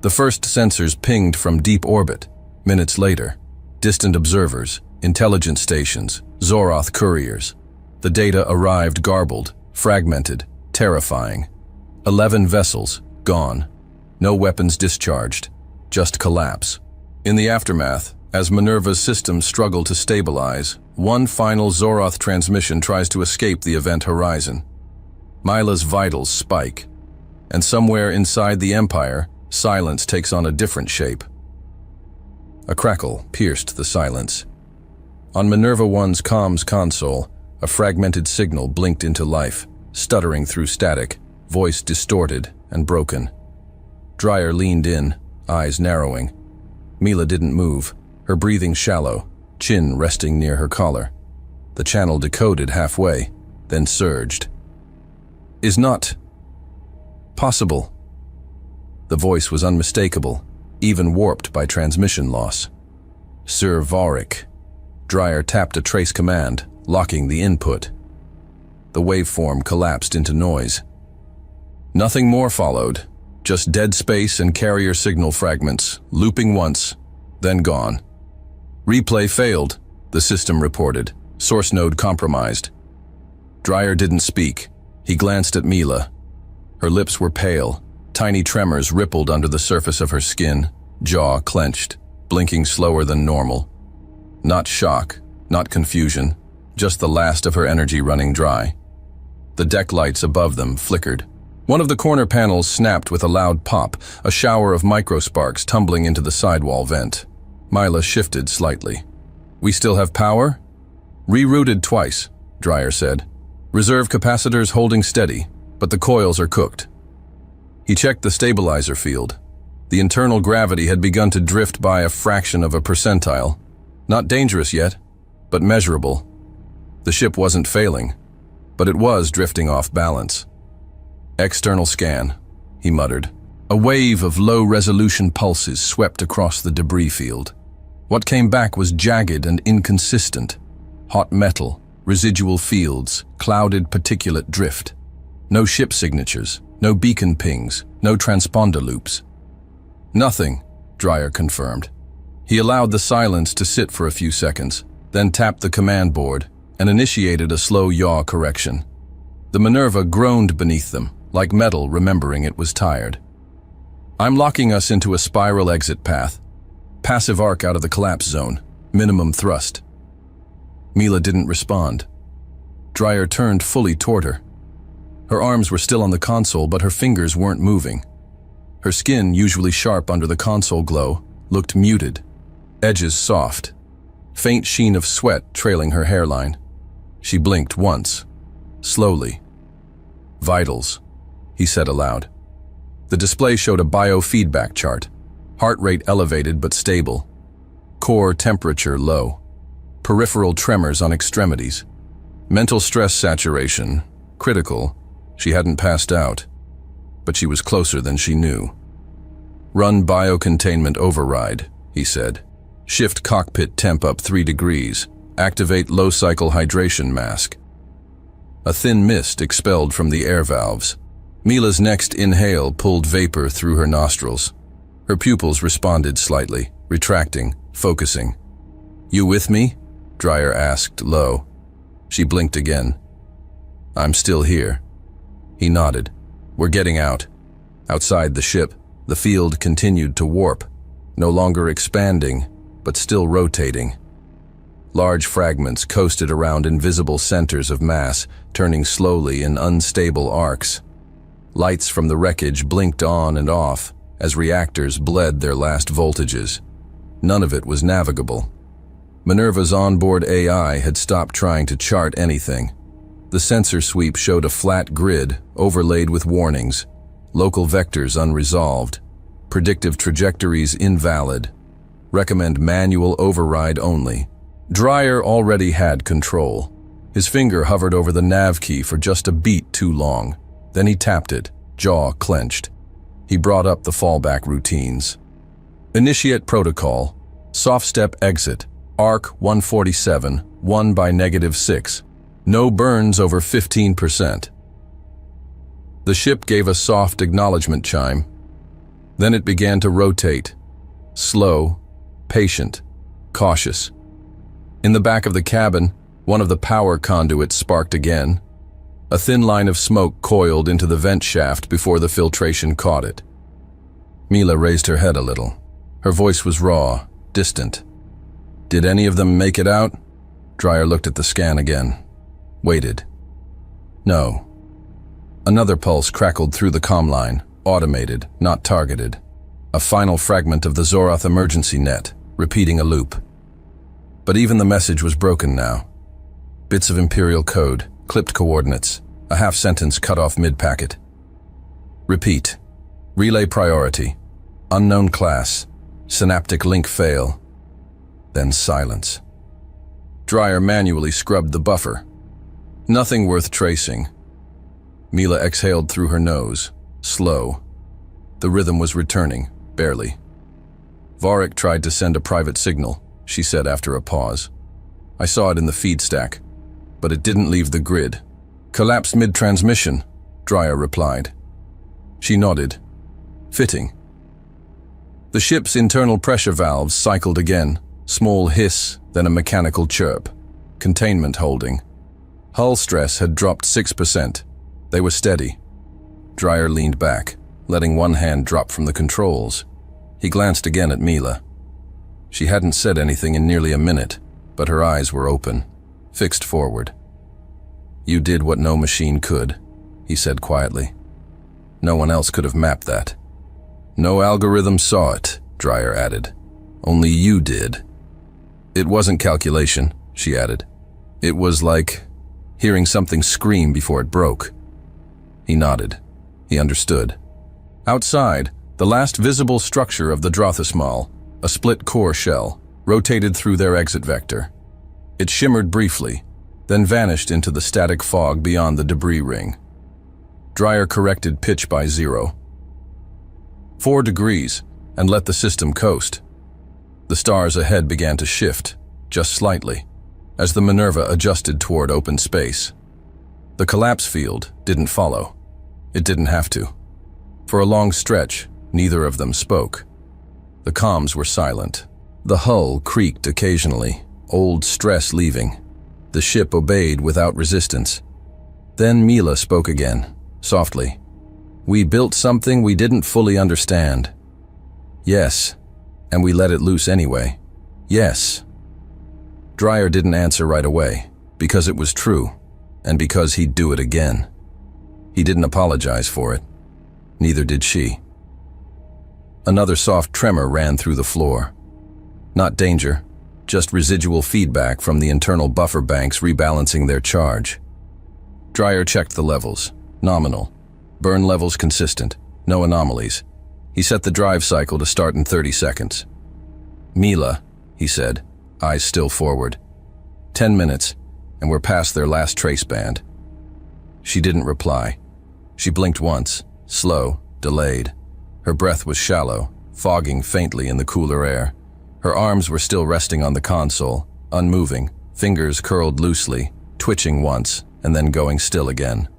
The first sensors pinged from deep orbit. Minutes later, distant observers, intelligence stations, Zoroth couriers. The data arrived garbled, fragmented, terrifying. 11 vessels, gone. No weapons discharged, just collapse. In the aftermath, as Minerva's systems struggle to stabilize, one final Zoroth transmission tries to escape the event horizon. Mila's vitals spike, and somewhere inside the Empire, silence takes on a different shape. A crackle pierced the silence. On Minerva 1's comms console, a fragmented signal blinked into life, stuttering through static, voice distorted and broken. Dreyer leaned in, eyes narrowing. Mila didn't move, her breathing shallow, chin resting near her collar. The channel decoded halfway, then surged. "Is not possible." The voice was unmistakable, even warped by transmission loss. "Sir Varik." Dreyer tapped a trace command, locking the input. The waveform collapsed into noise. Nothing more followed, just dead space and carrier signal fragments, looping once, then gone. "Replay failed," the system reported, source node compromised. Dreyer didn't speak. He glanced at Mila. Her lips were pale. Tiny tremors rippled under the surface of her skin, jaw clenched, blinking slower than normal. Not shock, not confusion, just the last of her energy running dry. The deck lights above them flickered. One of the corner panels snapped with a loud pop, a shower of microsparks tumbling into the sidewall vent. Mila shifted slightly. "We still have power?" "Rerouted twice," Dreyer said. "Reserve capacitors holding steady, but the coils are cooked." He checked the stabilizer field. The internal gravity had begun to drift by a fraction of a percentile. Not dangerous yet, but measurable. The ship wasn't failing, but it was drifting off balance. "External scan," he muttered. A wave of low-resolution pulses swept across the debris field. What came back was jagged and inconsistent. Hot metal, residual fields, clouded particulate drift. No ship signatures, no beacon pings, no transponder loops. "Nothing," Dreyer confirmed. He allowed the silence to sit for a few seconds, then tapped the command board and initiated a slow yaw correction. The Minerva groaned beneath them, like metal remembering it was tired. "I'm locking us into a spiral exit path. Passive arc out of the collapse zone. Minimum thrust." Mila didn't respond. Dreyer turned fully toward her. Her arms were still on the console, but her fingers weren't moving. Her skin, usually sharp under the console glow, looked muted, edges soft, faint sheen of sweat trailing her hairline. She blinked once, slowly. "Vitals," he said aloud. The display showed a biofeedback chart. Heart rate elevated but stable. Core temperature low. Peripheral tremors on extremities. Mental stress saturation, critical. She hadn't passed out, but she was closer than she knew. "Run biocontainment override," he said. "Shift cockpit temp up 3 degrees. Activate low-cycle hydration mask." A thin mist expelled from the air valves. Mila's next inhale pulled vapor through her nostrils. Her pupils responded slightly, retracting, focusing. "You with me?" Dreyer asked, low. She blinked again. "I'm still here." He nodded. "We're getting out." Outside the ship, the field continued to warp, no longer expanding, but still rotating. Large fragments coasted around invisible centers of mass, turning slowly in unstable arcs. Lights from the wreckage blinked on and off as reactors bled their last voltages. None of it was navigable. Minerva's onboard AI had stopped trying to chart anything. The sensor sweep showed a flat grid overlaid with warnings, local vectors unresolved, predictive trajectories invalid, recommend manual override only. Dreyer already had control. His finger hovered over the nav key for just a beat too long. Then he tapped it, jaw clenched. He brought up the fallback routines. Initiate protocol, soft step exit, arc 147, 1 by -6. No burns over 15%. The ship gave a soft acknowledgement chime. Then it began to rotate. Slow, patient, cautious. In the back of the cabin, one of the power conduits sparked again. A thin line of smoke coiled into the vent shaft before the filtration caught it. Mila raised her head a little. Her voice was raw, distant. "Did any of them make it out?" Dreyer looked at the scan again. Waited. "No." Another pulse crackled through the comm line, automated, not targeted. A final fragment of the Zoroth emergency net, repeating a loop. But even the message was broken now. Bits of Imperial code, clipped coordinates, a half-sentence cut off mid-packet. Repeat. Relay priority. Unknown class. Synaptic link fail. Then silence. Dreyer manually scrubbed the buffer. Nothing worth tracing. Mila exhaled through her nose, slow. The rhythm was returning, barely. "Varric tried to send a private signal," she said after a pause. "I saw it in the feed stack, but it didn't leave the grid." "Collapsed mid-transmission," Dreyer replied. She nodded. "Fitting." The ship's internal pressure valves cycled again, small hiss, then a mechanical chirp. Containment holding. Hull stress had dropped 6%. They were steady. Dreyer leaned back, letting one hand drop from the controls. He glanced again at Mila. She hadn't said anything in nearly a minute, but her eyes were open, fixed forward. "You did what no machine could," he said quietly. "No one else could have mapped that." "No algorithm saw it," Dreyer added. Only you did. It wasn't calculation, she added. It was like hearing something scream before it broke. He nodded. He understood. Outside, the last visible structure of the Drothosmal, a split-core shell, rotated through their exit vector. It shimmered briefly, then vanished into the static fog beyond the debris ring. Dreyer corrected pitch by 0. 4 degrees, and let the system coast. The stars ahead began to shift, just slightly, as the Minerva adjusted toward open space. The collapse field didn't follow. It didn't have to. For a long stretch, neither of them spoke. The comms were silent. The hull creaked occasionally, old stress leaving. The ship obeyed without resistance. Then Mila spoke again, softly. We built something we didn't fully understand. Yes, and we let it loose anyway. Yes. Dreyer didn't answer right away, because it was true, and because he'd do it again. He didn't apologize for it. Neither did she. Another soft tremor ran through the floor. Not danger, just residual feedback from the internal buffer banks rebalancing their charge. Dreyer checked the levels. Nominal. Burn levels consistent. No anomalies. He set the drive cycle to start in 30 seconds. Mila, he said, eyes still forward. 10 minutes, and we're past their last trace band. She didn't reply. She blinked once, slow, delayed. Her breath was shallow, fogging faintly in the cooler air. Her arms were still resting on the console, unmoving, fingers curled loosely, twitching once, and then going still again.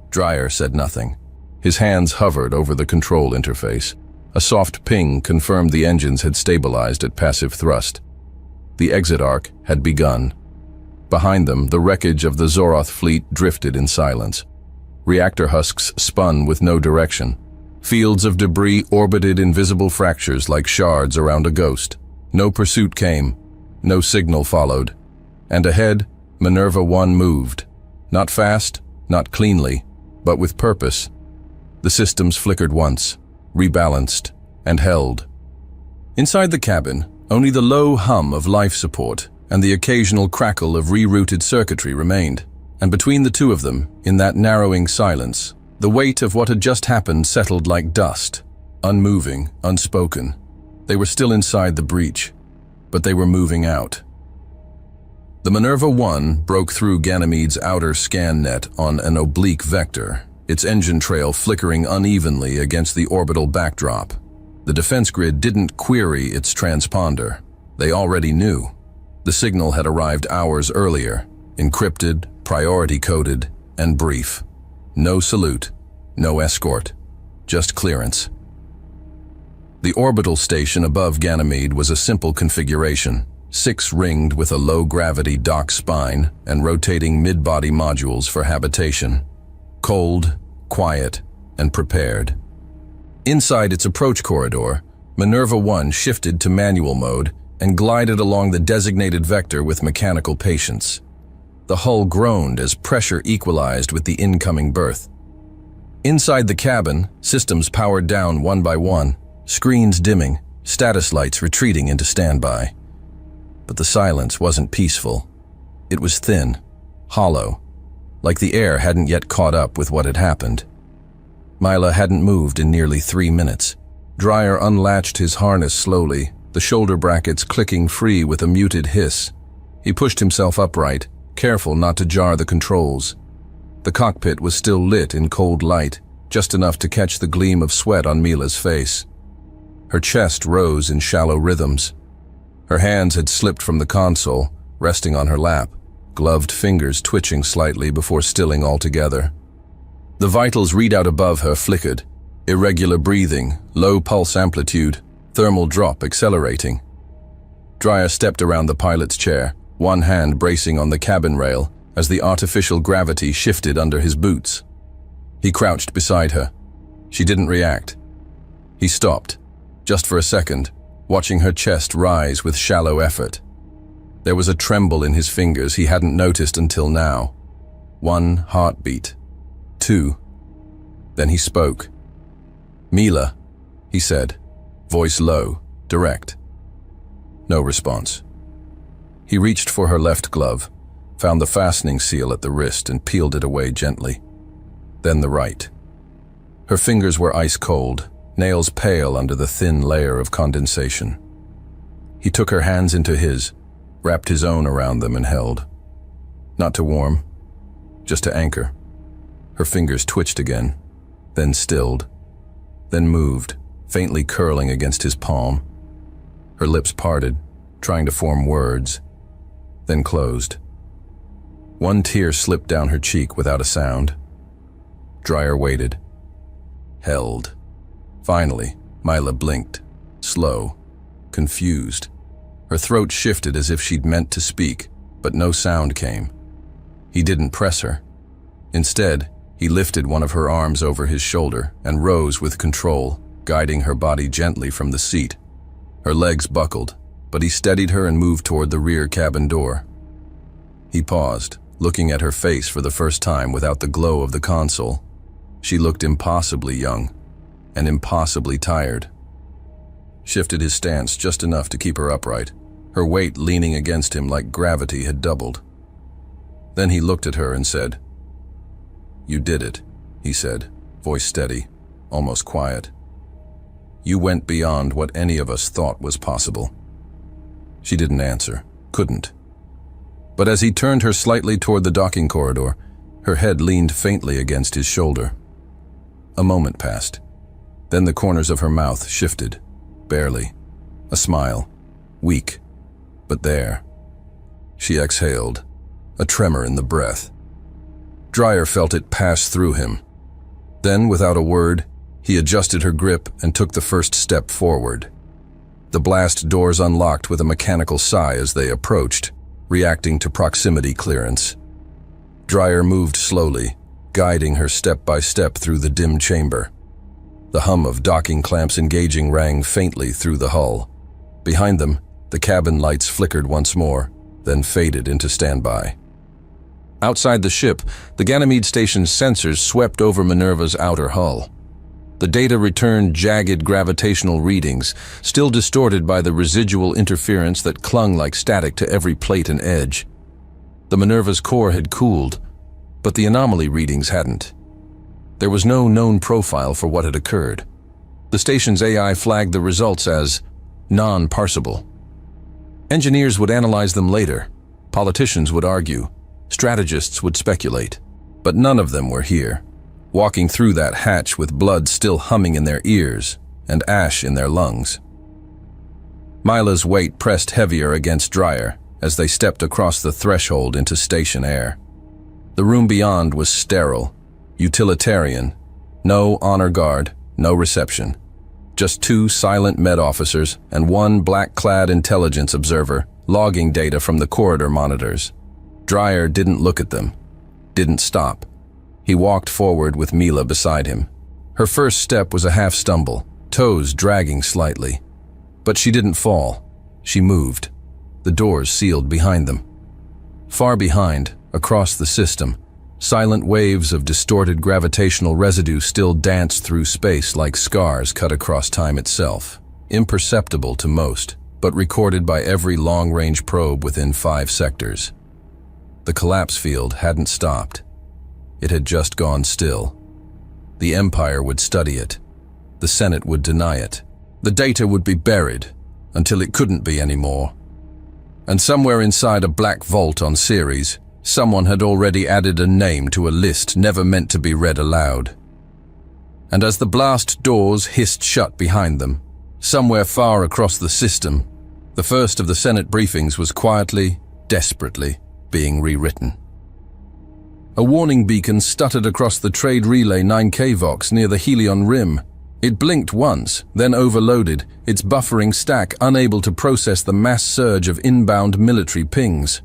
Dreyer said nothing. His hands hovered over the control interface. A soft ping confirmed the engines had stabilized at passive thrust. The exit arc had begun. Behind them, the wreckage of the Zoroth fleet drifted in silence. Reactor husks spun with no direction. Fields of debris orbited invisible fractures like shards around a ghost. No pursuit came. No signal followed. And ahead, Minerva 1 moved. Not fast, not cleanly, but with purpose. The systems flickered once, rebalanced, and held. Inside the cabin, only the low hum of life support and the occasional crackle of rerouted circuitry remained. And between the two of them, in that narrowing silence, the weight of what had just happened settled like dust, unmoving, unspoken. They were still inside the breach, but they were moving out. The Minerva 1 broke through Ganymede's outer scan net on an oblique vector, its engine trail flickering unevenly against the orbital backdrop. The defense grid didn't query its transponder. They already knew. The signal had arrived hours earlier, encrypted, priority-coded, and brief. No salute, no escort, just clearance. The orbital station above Ganymede was a simple configuration, 6-ringed with a low-gravity dock spine and rotating mid-body modules for habitation. Cold, quiet, and prepared. Inside its approach corridor, Minerva 1 shifted to manual mode and glided along the designated vector with mechanical patience. The hull groaned as pressure equalized with the incoming berth. Inside the cabin, systems powered down one by one, screens dimming, status lights retreating into standby. But the silence wasn't peaceful. It was thin, hollow, like the air hadn't yet caught up with what had happened. Mila hadn't moved in nearly 3 minutes. Dreyer unlatched his harness slowly, the shoulder brackets clicking free with a muted hiss. He pushed himself upright, careful not to jar the controls. The cockpit was still lit in cold light, just enough to catch the gleam of sweat on Mila's face. Her chest rose in shallow rhythms. Her hands had slipped from the console, resting on her lap, gloved fingers twitching slightly before stilling altogether. The vitals readout above her flickered. Irregular breathing, low pulse amplitude, thermal drop accelerating. Dreyer stepped around the pilot's chair, one hand bracing on the cabin rail as the artificial gravity shifted under his boots. He crouched beside her. She didn't react. He stopped, just for a second, watching her chest rise with shallow effort. There was a tremble in his fingers he hadn't noticed until now. 1 heartbeat. 2. Then he spoke. "Mila," he said, voice low, direct. No response. He reached for her left glove, found the fastening seal at the wrist and peeled it away gently. Then the right. Her fingers were ice cold, nails pale under the thin layer of condensation. He took her hands into his, wrapped his own around them and held. Not to warm, just to anchor. Her fingers twitched again, then stilled, then moved, faintly curling against his palm. Her lips parted, trying to form words, then closed. One tear slipped down her cheek without a sound. Dreyer waited. Held. Finally, Mila blinked, slow, confused. Her throat shifted as if she'd meant to speak, but no sound came. He didn't press her. Instead, he lifted one of her arms over his shoulder and rose with control, guiding her body gently from the seat. Her legs buckled, but he steadied her and moved toward the rear cabin door. He paused, looking at her face for the first time without the glow of the console. She looked impossibly young and impossibly tired. Shifted his stance just enough to keep her upright, her weight leaning against him like gravity had doubled. Then he looked at her and said, "You did it," he said, voice steady, almost quiet. "You went beyond what any of us thought was possible." She didn't answer, couldn't. But as he turned her slightly toward the docking corridor, her head leaned faintly against his shoulder. A moment passed. Then the corners of her mouth shifted, barely. A smile, weak, but there. She exhaled, a tremor in the breath. Dreyer felt it pass through him. Then, without a word, he adjusted her grip and took the first step forward. The blast doors unlocked with a mechanical sigh as they approached, reacting to proximity clearance. Dreyer moved slowly, guiding her step by step through the dim chamber. The hum of docking clamps engaging rang faintly through the hull. Behind them, the cabin lights flickered once more, then faded into standby. Outside the ship, the Ganymede station's sensors swept over Minerva's outer hull. The data returned jagged gravitational readings, still distorted by the residual interference that clung like static to every plate and edge. The Minerva's core had cooled, but the anomaly readings hadn't. There was no known profile for what had occurred. The station's AI flagged the results as non-parsable. Engineers would analyze them later. Politicians would argue. Strategists would speculate. But none of them were here, walking through that hatch with blood still humming in their ears and ash in their lungs. Mila's weight pressed heavier against Dreyer as they stepped across the threshold into station air. The room beyond was sterile, utilitarian, no honor guard, no reception. Just two silent med officers and one black-clad intelligence observer logging data from the corridor monitors. Dreyer didn't look at them, didn't stop. He walked forward with Mila beside him. Her first step was a half stumble, toes dragging slightly. But she didn't fall. She moved. The doors sealed behind them. Far behind, across the system, silent waves of distorted gravitational residue still danced through space like scars cut across time itself, imperceptible to most, but recorded by every long-range probe within 5 sectors. The collapse field hadn't stopped. It had just gone still. The Empire would study it. The Senate would deny it. The data would be buried until it couldn't be anymore. And somewhere inside a black vault on Ceres, someone had already added a name to a list never meant to be read aloud. And as the blast doors hissed shut behind them, somewhere far across the system, the first of the Senate briefings was quietly, desperately being rewritten. A warning beacon stuttered across the trade relay 9K Vox near the Helion rim. It blinked once, then overloaded, its buffering stack unable to process the mass surge of inbound military pings.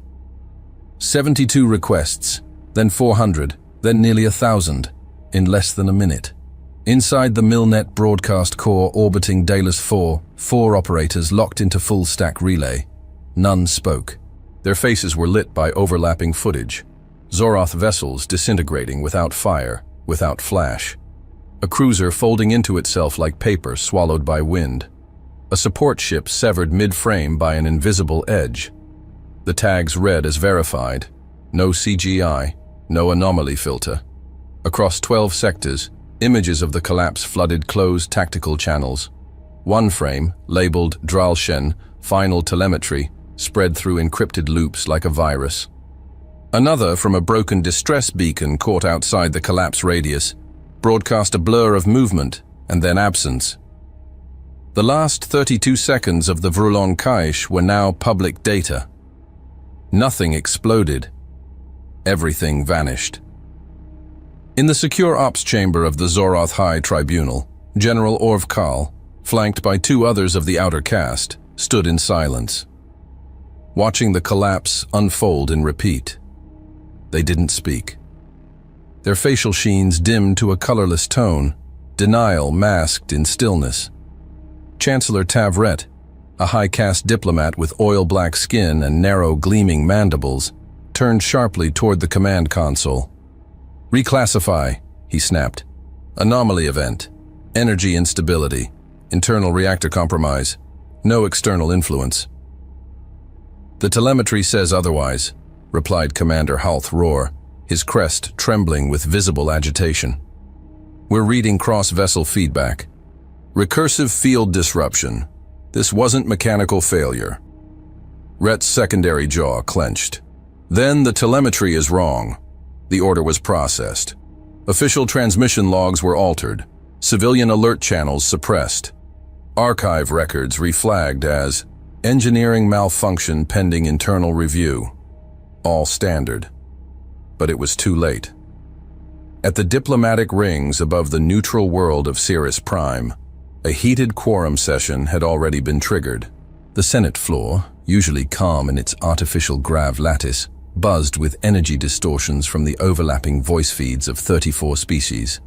72 requests, then 400, then nearly 1,000, in less than a minute. Inside the Milnet broadcast core orbiting Delos 4, 4 operators locked into full stack relay. None spoke. Their faces were lit by overlapping footage. Zoroth vessels disintegrating without fire, without flash. A cruiser folding into itself like paper swallowed by wind. a support ship severed mid-frame by an invisible edge. The tags read as verified. No CGI, no anomaly filter. Across 12 sectors, images of the collapse flooded closed tactical channels. One frame, labeled Dralshen, final telemetry, spread through encrypted loops like a virus. Another, from a broken distress beacon caught outside the collapse radius, broadcast a blur of movement and then absence. The last 32 seconds of the Vrulon Kaish were now public data. Nothing exploded. Everything vanished. In the secure ops chamber of the Zoroth High Tribunal, General Orv Kal, flanked by two others of the outer caste, stood in silence, watching the collapse unfold in repeat. They didn't speak. Their facial sheens dimmed to a colorless tone, denial masked in stillness. Chancellor Tavret, a high-caste diplomat with oil-black skin and narrow, gleaming mandibles, turned sharply toward the command console. "Reclassify," he snapped. "Anomaly event. Energy instability. Internal reactor compromise. No external influence." "The telemetry says otherwise," replied Commander Halth Rohr, his crest trembling with visible agitation. "We're reading cross-vessel feedback. Recursive field disruption. This wasn't mechanical failure." Rhett's secondary jaw clenched. "Then the telemetry is wrong." The order was processed. Official transmission logs were altered. Civilian alert channels suppressed. Archive records reflagged as engineering malfunction pending internal review. All standard. But it was too late. At the diplomatic rings above the neutral world of Cirrus Prime, a heated quorum session had already been triggered. The Senate floor, usually calm in its artificial grav lattice, buzzed with energy distortions from the overlapping voice feeds of 34 species.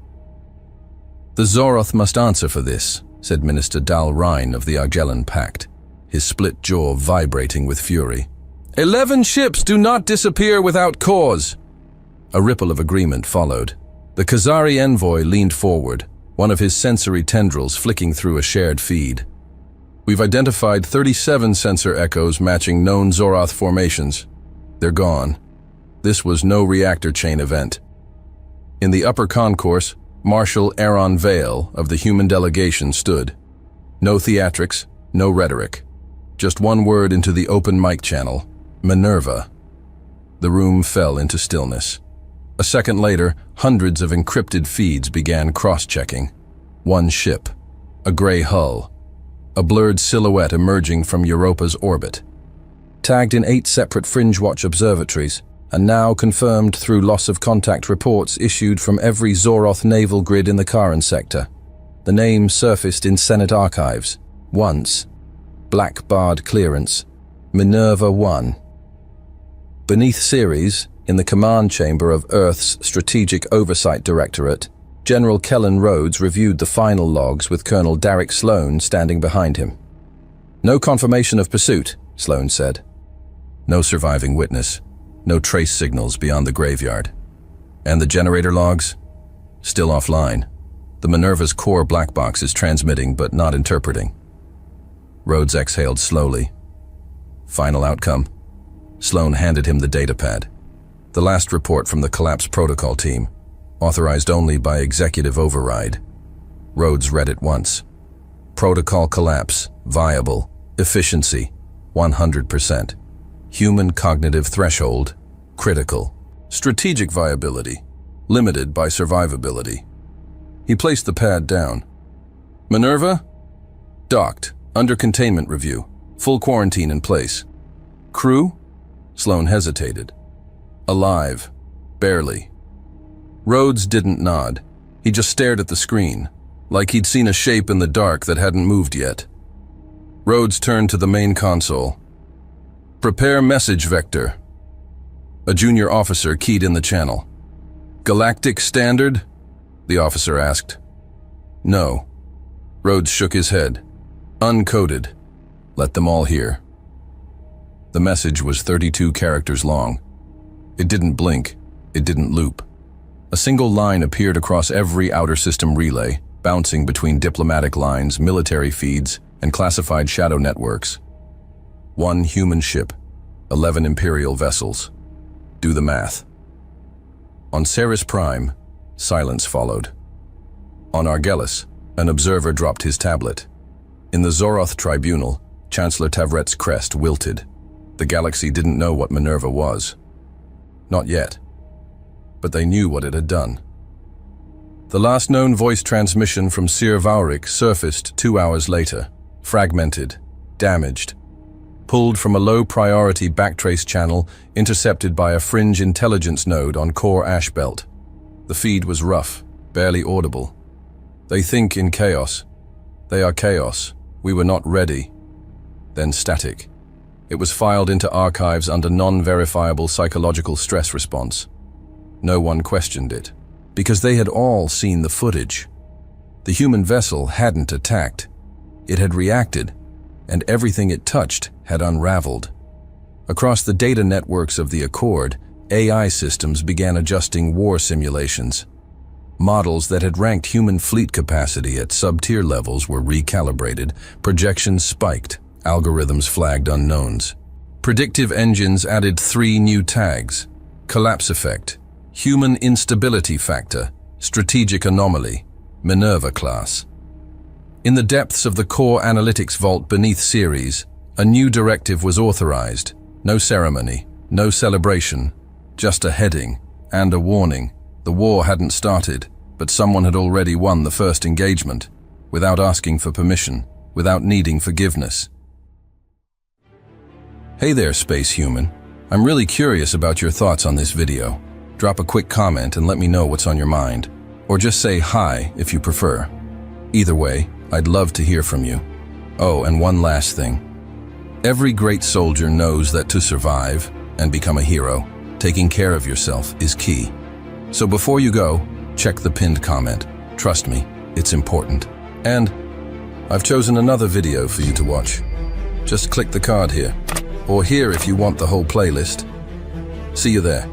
"The Zoroth must answer for this," said Minister Dal Rhine of the Argellan Pact, his split jaw vibrating with fury. 11 ships do not disappear without cause." A ripple of agreement followed. The Khazari envoy leaned forward, one of his sensory tendrils flicking through a shared feed. "We've identified 37 sensor echoes matching known Zoroth formations. They're gone. This was no reactor chain event." In the upper concourse, Marshal Aaron Vale of the human delegation stood. No theatrics, no rhetoric. Just one word into the open mic channel: Minerva. The room fell into stillness. A second later, hundreds of encrypted feeds began cross-checking. One ship, a gray hull, a blurred silhouette emerging from Europa's orbit. Tagged in 8 separate Fringe Watch observatories, and now confirmed through loss of contact reports issued from every Zoroth naval grid in the Karen sector. The name surfaced in Senate archives. Once. Black-barred clearance. Minerva 1. Beneath Ceres, in the command chamber of Earth's Strategic Oversight Directorate, General Kellen Rhodes reviewed the final logs with Colonel Derek Sloan standing behind him. "No confirmation of pursuit," Sloan said. "No surviving witness. No trace signals beyond the graveyard. And the generator logs? Still offline. The Minerva's core black box is transmitting but not interpreting." Rhodes exhaled slowly. "Final outcome?" Sloan handed him the datapad. The last report from the collapse protocol team, authorized only by executive override. Rhodes read it once. "Protocol collapse, viable, efficiency, 100%. Human cognitive threshold, critical. Strategic viability, limited by survivability." He placed the pad down. "Minerva? Docked, under containment review, full quarantine in place. Crew?" Sloan hesitated. "Alive, barely." Rhodes didn't nod. He just stared at the screen, like he'd seen a shape in the dark that hadn't moved yet. Rhodes turned to the main console. "Prepare message vector." A junior officer keyed in the channel. "Galactic Standard?" the officer asked. "No." Rhodes shook his head. "Uncoded. Let them all hear." The message was 32 characters long. It didn't blink. It didn't loop. A single line appeared across every outer system relay, bouncing between diplomatic lines, military feeds, and classified shadow networks. 1 human ship, 11 Imperial vessels. Do the math. On Ceres Prime, silence followed. On Argelis, an observer dropped his tablet. In the Zoroth Tribunal, Chancellor Tavret's crest wilted. The galaxy didn't know what Minerva was. Not yet. But they knew what it had done. The last known voice transmission from Sir Vaurik surfaced 2 hours later, fragmented, damaged, pulled from a low-priority backtrace channel intercepted by a fringe intelligence node on Core Ash Belt. The feed was rough, barely audible. They think in chaos. They are chaos. We were not ready. Then static. It was filed into archives under non-verifiable psychological stress response. No one questioned it, because they had all seen the footage. The human vessel hadn't attacked. It had reacted, and everything it touched had unraveled. Across the data networks of the Accord, AI systems began adjusting war simulations. Models that had ranked human fleet capacity at sub-tier levels were recalibrated, projections spiked, algorithms flagged unknowns. Predictive engines added 3 new tags: collapse effect, human instability factor, strategic anomaly, Minerva class. In the depths of the core analytics vault beneath Ceres, a new directive was authorized. No ceremony, no celebration, just a heading and a warning. The war hadn't started, but someone had already won the first engagement, without asking for permission, without needing forgiveness. Hey there, space human. I'm really curious about your thoughts on this video. Drop a quick comment and let me know what's on your mind. Or just say hi if you prefer. Either way, I'd love to hear from you. Oh, and one last thing. Every great soldier knows that to survive and become a hero, taking care of yourself is key. So before you go, check the pinned comment. Trust me, it's important. And I've chosen another video for you to watch. Just click the card here, or here if you want the whole playlist. See you there.